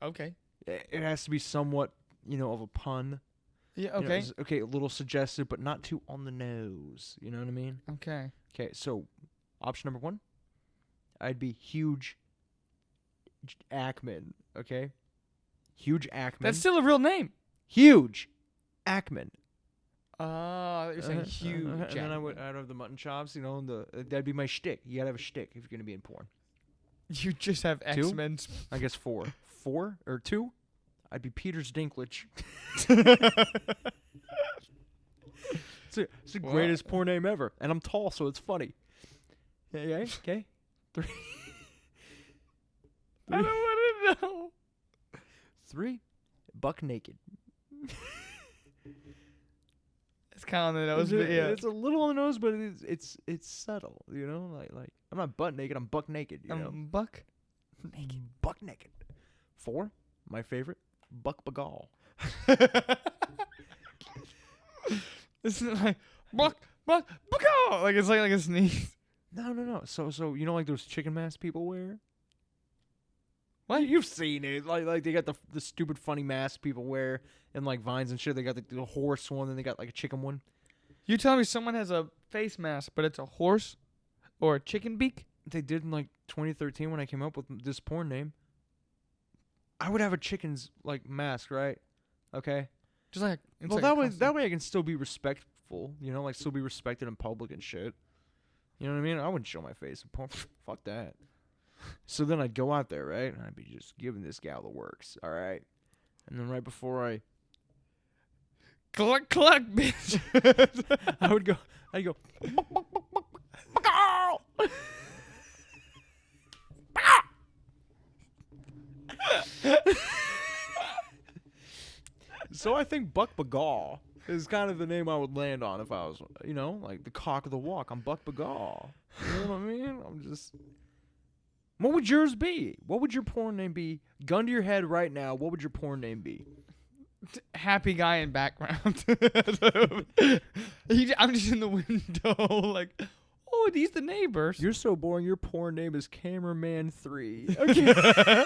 Okay. It has to be somewhat, of a pun. Yeah, You know, okay. okay, a little suggestive, but not too on the nose. You know what I mean? Okay. Okay, so option number 1, I'd be Huge Ackman. Okay, Huge Ackman. That's still a real name. Huge Ackman. Oh, you're saying huge. And then I'd have the mutton chops. That'd be my shtick. You gotta have a shtick if you're gonna be in porn. You just have 2? X-Men. I guess 4. 4 or 2? I'd be Peter's Dinklage. It's the greatest porn name ever, and I'm tall, so it's funny. Okay. 3. I don't want to know. 3, Buck Naked. It's kind of on the nose, but yeah. It's a little on the nose, but it's subtle. Like I'm not butt naked. I'm buck naked. Buck. Naked. Buck naked. 4, my favorite, Buck Bagal. Isn't it like Buck, oh! Like it's like a sneeze. No. So like those chicken masks people wear. What? You've seen it. Like they got the stupid funny masks people wear in like Vines and shit. They got the horse one, and they got like a chicken one. You tell me someone has a face mask, but it's a horse or a chicken beak? They did in like 2013 when I came up with this porn name. I would have a chicken's like mask, right? Okay. Just like Well, that way I can still be respectful, like still be respected in public and shit. You know what I mean? I wouldn't show my face in porn. Fuck that. So then I'd go out there, right? And I'd be just giving this gal the works, all right? And then right before cluck, bitch. I'd go, So I think Buck Bagal is kind of the name I would land on if I was, like the cock of the walk. I'm Buck Bagal. You know what I mean? I'm just... What would yours be? What would your porn name be? Gun to your head right now. What would your porn name be? Happy guy in background. I'm just in the window, like, oh, these the neighbors. You're so boring. Your porn name is Cameraman 3. Okay.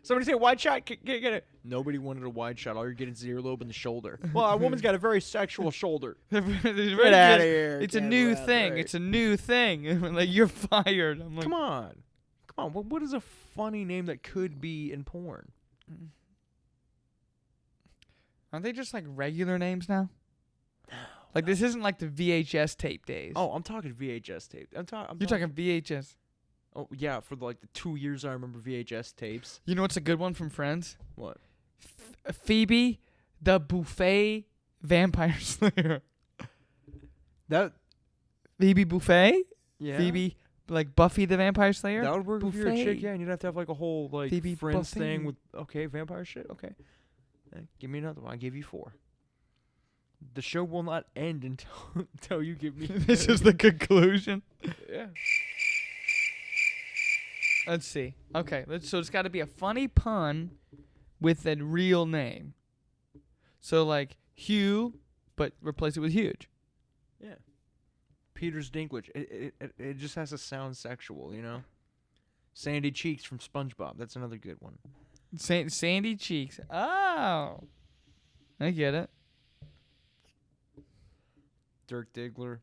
Somebody say wide shot. Get it. Nobody wanted a wide shot. All you're getting is the earlobe and the shoulder. Well, a woman's got a very sexual shoulder. Get out of here. It's a new thing. It's a new thing. Like, you're fired. I'm like, Come on. What is a funny name that could be in porn? aren't they just like regular names now? Like, this isn't like the VHS tape days. Oh, I'm talking VHS tape. You're talking VHS. Oh, yeah, for like the 2 years I remember VHS tapes. You know what's a good one from Friends? What? Phoebe, the buffet vampire slayer. That... Phoebe Buffet? Yeah. Phoebe, like Buffy the Vampire Slayer? That would work if you're a chick, Buffet. yeah, and you'd have to have like a whole like Phoebe Friends Buffet. thing with, okay, vampire shit, okay. Give me another one. I'll give you 4. The show will not end until you give me. This is the conclusion. Yeah. Let's see. Okay, so it's got to be a funny pun with a real name. So like Hugh, but replace it with huge. Yeah. Peter's Dinklage. It just has to sound sexual, you know? Sandy Cheeks from SpongeBob. That's another good one. Sandy Cheeks. Oh. I get it. Dirk Diggler.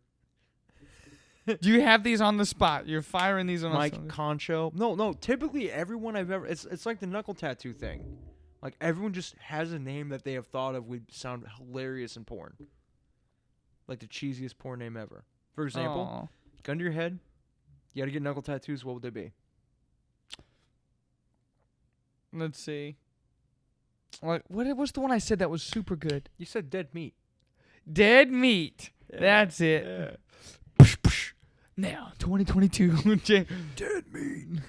Do you have these on the spot? You're firing these on Mike us. Concho. No. Typically, everyone I've ever... It's like the knuckle tattoo thing. Like, everyone just has a name that they have thought of would sound hilarious in porn. Like the cheesiest porn name ever. For example, gun to your head, you gotta get knuckle tattoos, what would they be? Let's see. What was the one I said that was super good? You said dead meat. Dead meat. Yeah. That's it. Yeah. Now, 2022. Dead meat.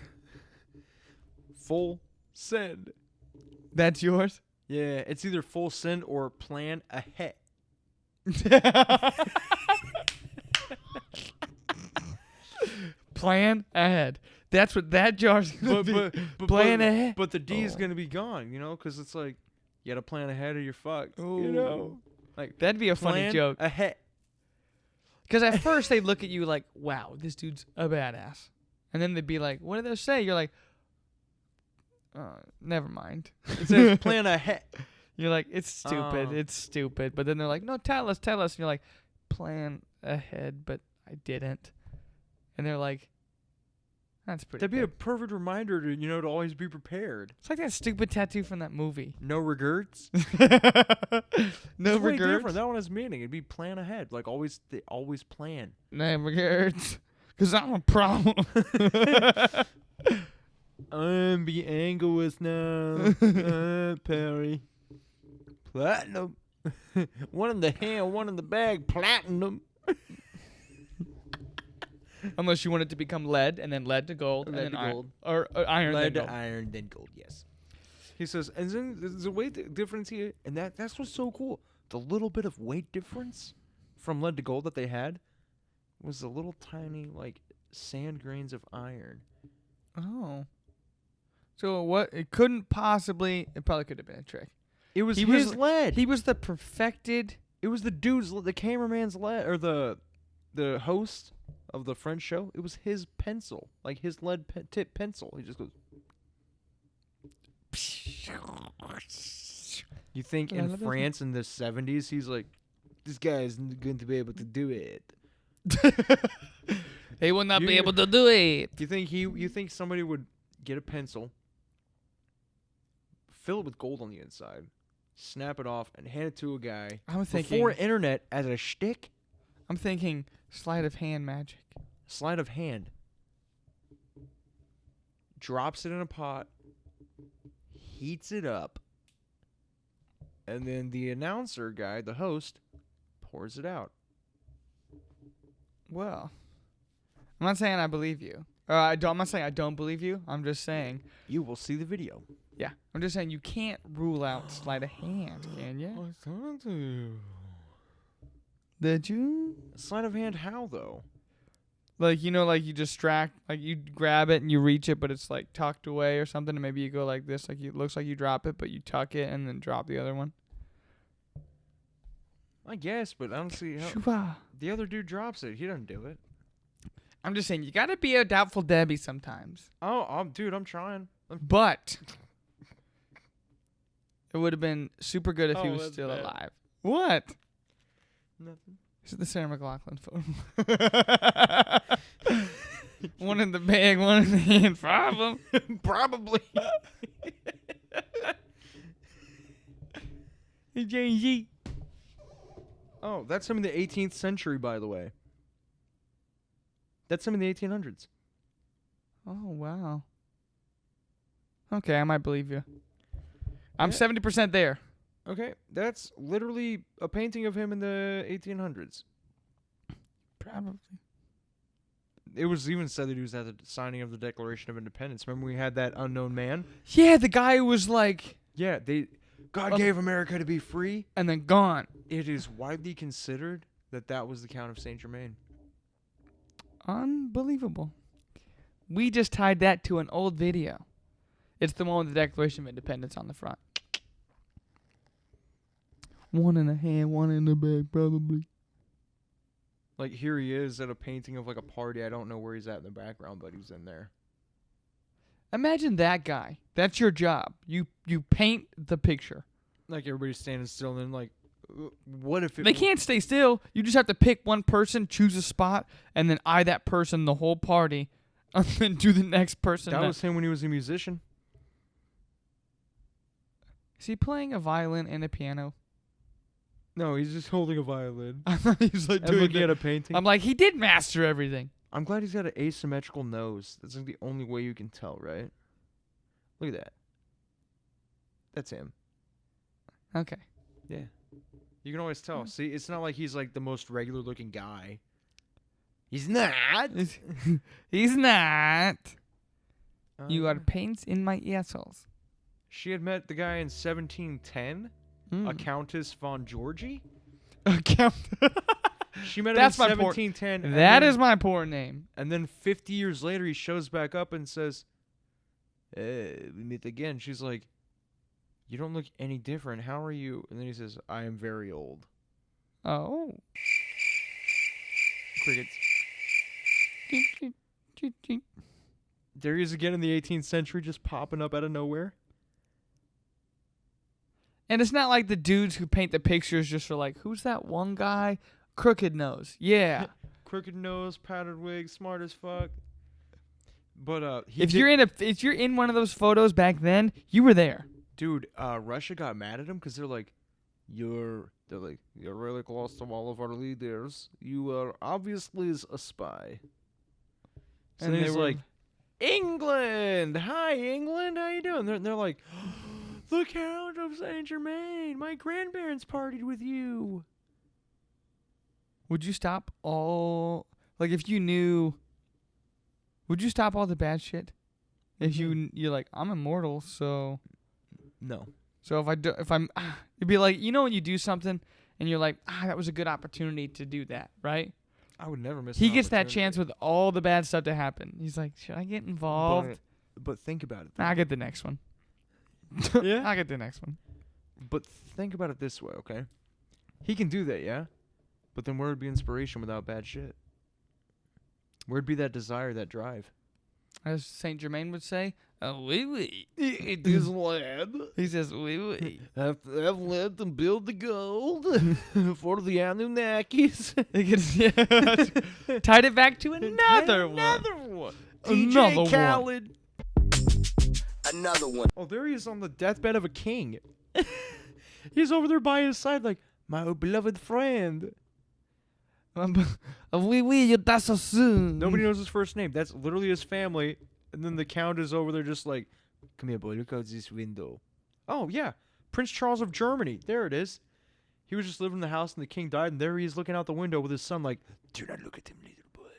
Full send. That's yours? Yeah, it's either full send or plan ahead. Plan ahead. That's what that jar's gonna be. Plan ahead. But the D is gonna be gone, you know, because it's like you gotta plan ahead or you're fucked. You know, like That'd be a funny plan joke. ahead. Because at first they look at you like, wow, this dude's a badass. And then they'd be like, what did they say? You're like, never mind. It says plan ahead. You're like, it's stupid. But then they're like, no, tell us. And you're like, plan ahead, but I didn't. And they're like, that's pretty That'd be a good. perfect reminder to to always be prepared. It's like that stupid tattoo from that movie. No regrets. No It's way regrets. different. That one has meaning. It'd be plan ahead. Like always, they always plan. No regrets. Because I'm a problem. I'm be anguous now, Perry. Platinum. One in the hand, one in the bag. Platinum. Unless you want it to become lead, and then lead to gold, Lead and then to iron, gold. or iron Lead then to gold. iron, then gold. Yes. He says, and then there's a weight difference here, and that's what's so cool. The little bit of weight difference from lead to gold that they had was the little tiny like sand grains of iron. Oh. So what? It couldn't possibly. It probably could have been a trick. It was He his was- lead. He was the perfected. It was the the cameraman's lead, or the host of the French show. It was his pencil, like his lead tip pencil. He just goes. You think Yeah, I in love that. France in the 70s, he's like, this guy isn't going to be able to do it. He will not be You- able to do it. You think somebody would get a pencil, fill it with gold on the inside, snap it off, and hand it to a guy I'm thinking. before internet as a shtick? I'm thinking sleight of hand magic. Sleight of hand. Drops it in a pot, heats it up, and then the announcer guy, the host, pours it out. Well, I'm not saying I believe you. I'm not saying I don't believe you. I'm just saying. You will see the video. Yeah. I'm just saying you can't rule out sleight of hand, can you? thought to. Did you? Sleight of hand how, though? Like, like you distract, like you grab it and you reach it, but it's like tucked away or something, and maybe you go like this, like it looks like you drop it, but you tuck it and then drop the other one. I guess, but I don't see how. Shoo-ah. The other dude drops it. He doesn't do it. I'm just saying you gotta be a doubtful Debbie sometimes. Oh, dude, I'm trying. But it would have been super good if he Oh, was that's still bad. alive. What? Nothing. Is it the Sarah McLachlan photo? One in the bag, one in the hand. Problem. Probably. Hey, J&G. Oh, that's him in the 18th century, by the way. That's him in the 1800s. Oh, wow. Okay, I might believe you. I'm Yeah. 70% there. Okay, that's literally a painting of him in the 1800s. Probably. It was even said that he was at the signing of the Declaration of Independence. Remember we had that unknown man? Yeah, the guy who was like, Yeah, God gave America to be free. and then gone. It is widely considered that was the Count of Saint Germain. Unbelievable. We just tied that to an old video. It's the one with the Declaration of Independence on the front. One in the hand, one in the bag, probably. Like, here he is at a painting of, like, a party. I don't know where he's at in the background, but he's in there. Imagine that guy. That's your job. You paint the picture. Like, everybody's standing still, and then, like, what if it... They can't stay still. You just have to pick one person, choose a spot, and then eye that person the whole party, and then do the next person. That was him when he was a musician. Is he playing a violin and a piano? No, he's just holding a violin. I thought he was like And doing looking at a painting. I'm like, he did master everything. I'm glad he's got an asymmetrical nose. That's like the only way you can tell, right? Look at that. That's him. Okay. Yeah. You can always tell. See, it's not like he's like the most regular looking guy. He's not. He's not. You got paints in my assholes. She had met the guy in 1710, a Countess von Georgi. She met him That's in my 1710. That is my poor name. And then 50 years later, he shows back up and says, we meet again. She's like, you don't look any different. How are you? And then he says, I am very old. Oh. Crickets. There he is again in the 18th century, just popping up out of nowhere. And it's not like the dudes who paint the pictures just are like, who's that one guy? Crooked nose. Yeah. Crooked nose, powdered wig, smart as fuck. But if you're in one of those photos back then, you were there. Dude, Russia got mad at him because they're like, you're really close to all of our leaders. You are obviously a spy. So And he's they were like, England! Hi, England! How you doing? They're like, the Count of Saint Germain! My grandparents partied with you! Would you stop all... Like, if you knew... Would you stop all the bad shit? If you're like, I'm immortal, so... No. So if I'm... It'd be like, you know when you do something, and you're like, that was a good opportunity to do that, right? I would never miss He an gets that opportunity. chance with all the bad stuff to happen. He's like, should I get involved? But think about it. I'll get the next one. Yeah? I'll get the next one. But think about it this way, okay? He can do that, yeah? But then where would be inspiration without bad shit? Where'd be that desire, that drive? As Saint Germain would say, oui, oui. It is lad. He says, oui, oui. I've let them build the gold for the Anunnakis. Tied it back to another one. one. Another DJ Khalid. Another one. Oh, there he is on the deathbed of a king. He's over there by his side like, my beloved friend. Oui, oui, that's so soon. Nobody knows his first name. That's literally his family. And then the count is over there just like, come here, boy, look out this window. Oh, yeah. Prince Charles of Germany. There it is. He was just living in the house and the king died. And there he is looking out the window with his son like, do not look at him, little boy.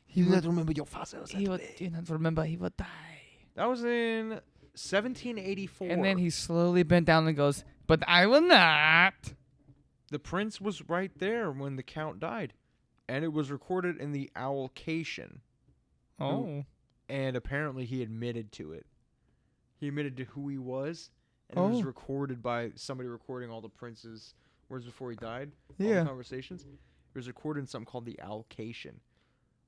He will not remember your father. He would not remember he would die. That was in 1784. And then he slowly bent down and goes, but I will not. The prince was right there when the count died. And it was recorded in the Owlcation. Oh. And apparently he admitted to it. He admitted to who he was. And it was recorded by somebody recording all the prince's words before he died. All the conversations. It was recorded in something called the Owlcation.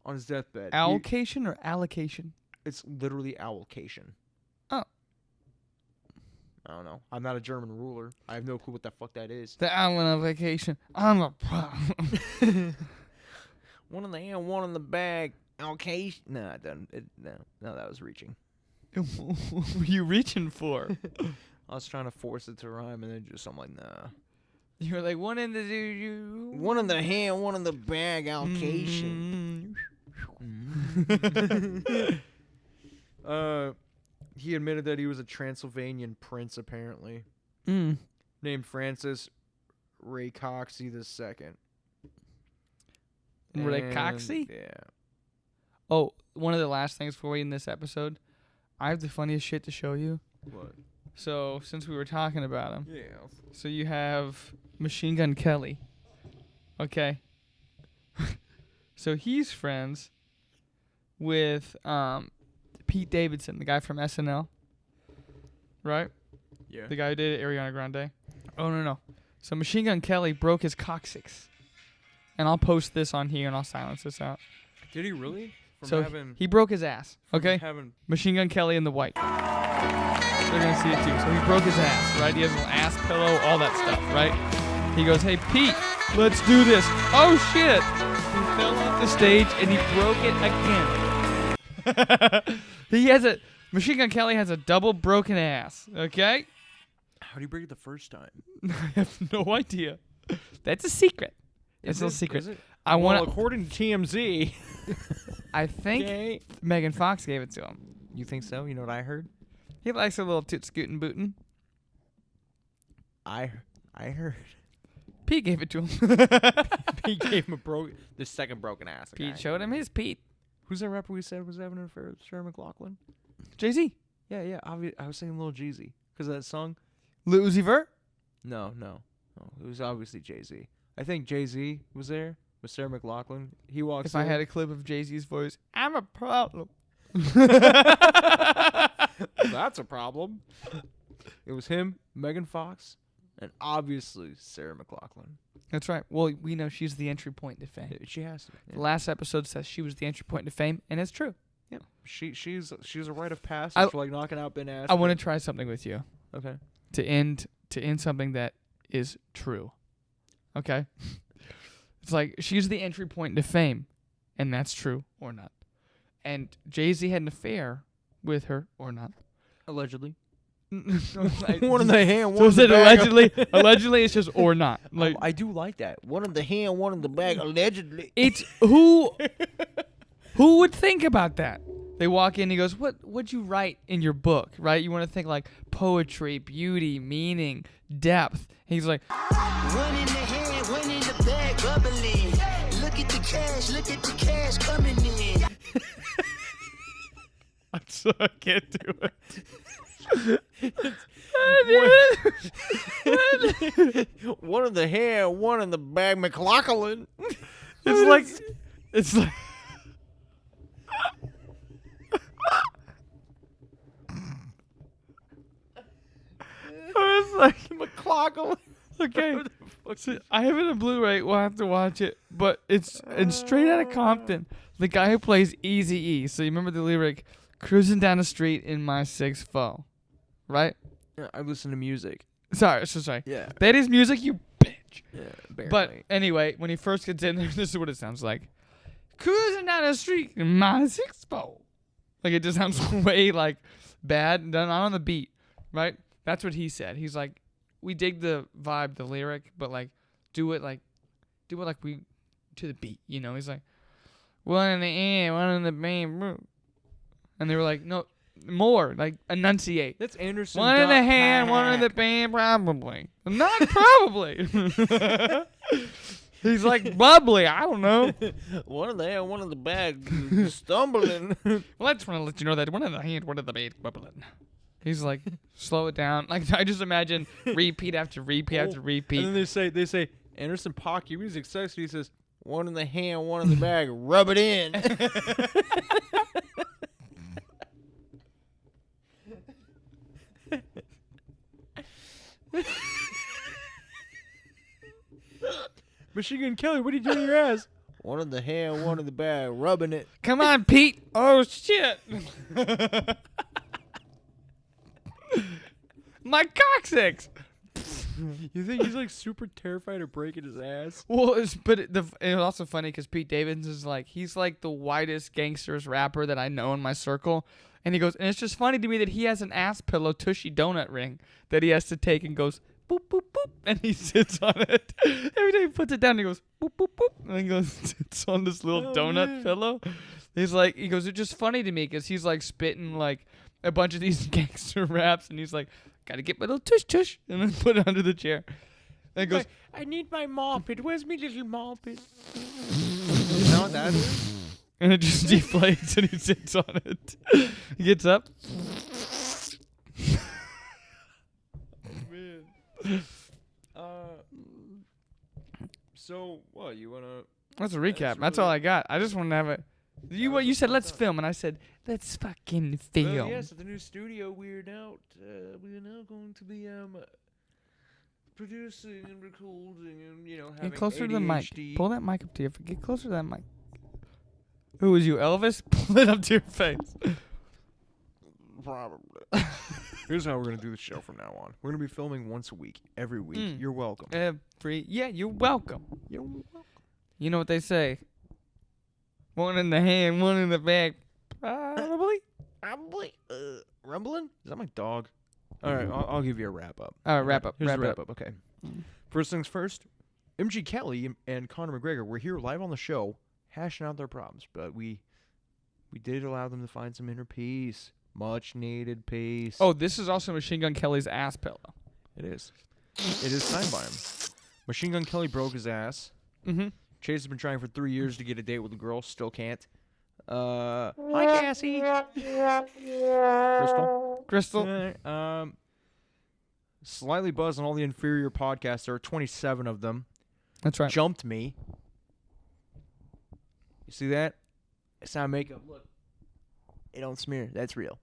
On his deathbed. Allocation or allocation? It's literally Owlcation. Oh. I don't know. I'm not a German ruler. I have no clue what the fuck that is. The island of vacation. I'm a problem. One in the hand, one in the bag. Okay. No, it doesn't. No, that was reaching. What were you reaching for? I was trying to force it to rhyme, and then just I'm like, nah. You were like, one in the do. One in the hand, one in the bag. Allocation. He admitted that he was a Transylvanian prince, apparently, named Francis Rakoczy II. Rakoczy? Yeah. Oh, one of the last things before we end this episode, I have the funniest shit to show you. What? So since we were talking about him, Yeah. so you have Machine Gun Kelly. Okay. So he's friends with Pete Davidson, the guy from SNL. Right? Yeah. The guy who did Ariana Grande. Oh, no. So Machine Gun Kelly broke his coccyx. And I'll post this on here and I'll silence this out. Did he really? So he broke his ass. Okay? Having Machine Gun Kelly in the white. They're going to see it too. So he broke his ass, right? He has a little ass pillow, all that stuff, right? He goes, hey, Pete, let's do this. Oh, shit. He fell off the stage and he broke it again. Machine Gun Kelly has a double broken ass, okay? How do you break it the first time? I have no idea. That's a secret. It's a little secret. Is it? I want according to TMZ. I think Megan Fox gave it to him. You think so? You know what I heard? He likes a little toot scootin' bootin'. I heard. Pete gave it to him. Pete gave him the second broken ass. Pete showed him his Pete. Who's that rapper we said was having an affair with Sarah McLachlan? Jay-Z. Yeah. I was saying Lil Jeezy because of that song. Lil Uzi Vert. No. It was obviously Jay-Z. I think Jay-Z was there with Sarah McLachlan. He walks. If I had a clip of Jay-Z's voice, I'm a problem. That's a problem. It was him, Megan Fox, and obviously Sarah McLachlan. That's right. Well, we know she's the entry point to fame. She has to. Yeah. The last episode says she was the entry point to fame, and it's true. Yeah. She's a rite of passage I- for like knocking out Ben Askren. I want to try something with you Okay. to end something that is true. Okay? It's like she's the entry point to fame, and that's true or not. And Jay-Z had an affair with her or not. Allegedly. Like, One in the hand, so one in is the it bag. allegedly it's just or not. Like I do like that. One in the hand, one in the bag, allegedly. it's who would think about that? They walk in, he goes, What'd you write in your book? Right? You want to think like poetry, beauty, meaning, depth. He's like, One in the hand, one in the bag, bubbling. Look at the cash coming in. I can't do it. One in the hand, one in the bag, McLachlan. It's like it's like McLachlan. okay. So I have it on Blu-ray. We'll have to watch it, but it's straight out of Compton. The guy who plays Eazy-E. So you remember the lyric, "Cruising down the street in my 6'4", right? Yeah, I listen to music. Sorry. Yeah. That is music, you bitch. Yeah, barely. But anyway, when he first gets in there, this is what it sounds like. Cruising down the street in my 6'4". Like it just sounds way like bad, not on the beat, right? That's what he said. He's like, we dig the vibe, the lyric, but like do it like we to the beat, you know? He's like, one in the air, one in the band, and they were like, no, more, like enunciate. That's Anderson. One in the hand, one in the band, probably. Not probably. He's like, bubbly, I don't know. One in the hand, one in the bag, stumbling. Well, I just want to let you know that one in the hand, one in the band, bubbling. He's like, slow it down. Like, I just imagine repeat after repeat after repeat. And then they say, Anderson Paak, your music sucks. He says, one in the hand, one in the bag, rub it in. Machine Gun Kelly, what are you doing to your ass? One in the hand, one in the bag, rubbing it. Come on, Pete. Oh, shit. My coccyx. You think he's like super terrified of breaking his ass? Well, it was also funny because Pete Davidson is like, he's like the whitest gangsters rapper that I know in my circle. And he goes, and it's just funny to me that he has an ass pillow tushy donut ring that he has to take and goes, boop, boop, boop. And he sits on it. Every time he puts it down, he goes, boop, boop, boop. And he goes, sits on this little donut pillow. He goes, it's just funny to me because he's like spitting like a bunch of these gangster raps. And he's like, gotta get my little tush tush. And then put it under the chair. And he goes, I need my moppet. Where's my little moppet? You know what that is? and it just deflates and he sits on it. He gets up. So what you wanna? That's a recap. That's really- all I got. I just wanted to have a. You said let's film, and I said let's fucking film. Well, yes, at the new studio, we're now going to be producing and recording and having Get closer to the ADHD. mic. Pull that mic up to you. Get closer to that mic. Who is you, Elvis? Pull it up to your face. Probably. Here's how we're gonna do the show from now on. We're gonna be filming once a week, every week. You're welcome. Yeah, you're welcome. You're welcome. You know what they say? One in the hand, one in the back. Probably. Rumbling? Is that my dog? All right, I'll give you a wrap up. All right, wrap up. Here's the Wrap wrap up. Okay. First things first. MG Kelley and Conor McGregor were here live on the show, hashing out their problems, but we did allow them to find some inner peace, much needed peace. Oh, this is also Machine Gun Kelly's ass pillow. It is. It is signed by him. Machine Gun Kelley broke his ass. Mm-hmm. Chase has been trying for 3 years to get a date with a girl, still can't. Hi, Cassie. Crystal. Slightly buzzed on all the inferior podcasts. There are 27 of them. That's right. Jumped me. You see that? It's not makeup. Look. It don't smear. That's real.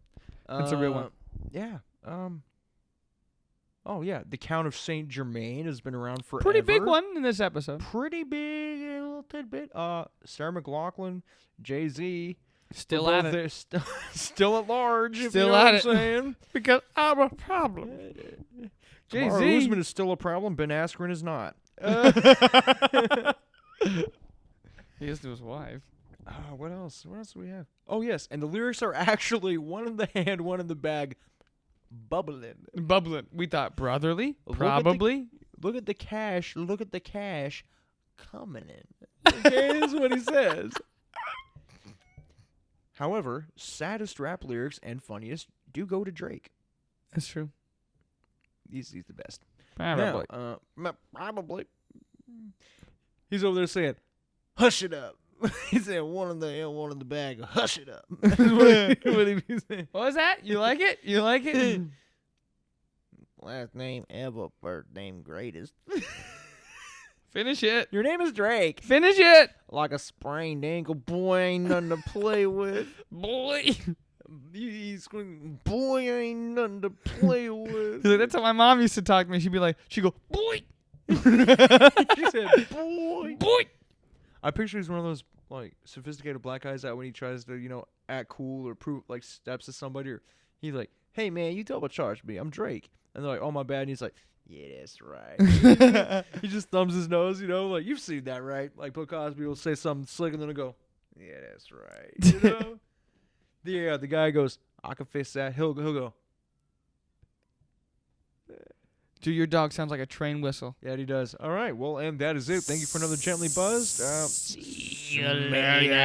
That's a real one. Yeah. Oh, yeah. The Count of Saint Germain has been around forever. Pretty big one in this episode. Pretty big, a little tidbit. Sarah McLachlan, Jay-Z. Still at it. Still at large. If Still you know at what I'm it. saying. Because I'm a problem. Kamara Jay-Z. Usman is still a problem. Ben Askren is not. He is to his wife. What else? What else do we have? Oh, yes. And the lyrics are actually one in the hand, one in the bag. Bubblin. We thought brotherly. Look at the- Probably. Look at the cash. Look at the cash coming in. Okay, is what he says. However, saddest rap lyrics and funniest do go to Drake. That's true. He's the best. Probably. Now, probably. He's over there saying, "Hush it up." He said, "One in the hand, one in the bag. Hush it up." what he be saying? What was that? You like it? You like it? Last name ever, first name greatest. Finish it. Your name is Drake. Finish it. Like a sprained ankle, boy, ain't nothing to play with. Boy. He's screaming, boy, ain't nothing to play with. He's like, that's how my mom used to talk to me. She'd go, boy. She said, boy. Boy. I picture he's one of those like sophisticated black guys that when he tries to, act cool or prove like steps to somebody, or he's like, "Hey man, you double charged me. I'm Drake." And they're like, "Oh my bad." And he's like, "Yeah, that's right." He just thumbs his nose, like you've seen that, right? Like Bill Cosby will say something slick and then he'll go, "Yeah, that's right." The guy goes, "I can fix that." He'll go, Dude, your dog sounds like a train whistle. "Yeah, he does." All right, well, and that is it. Thank you for another Gently Buzzed. See you later.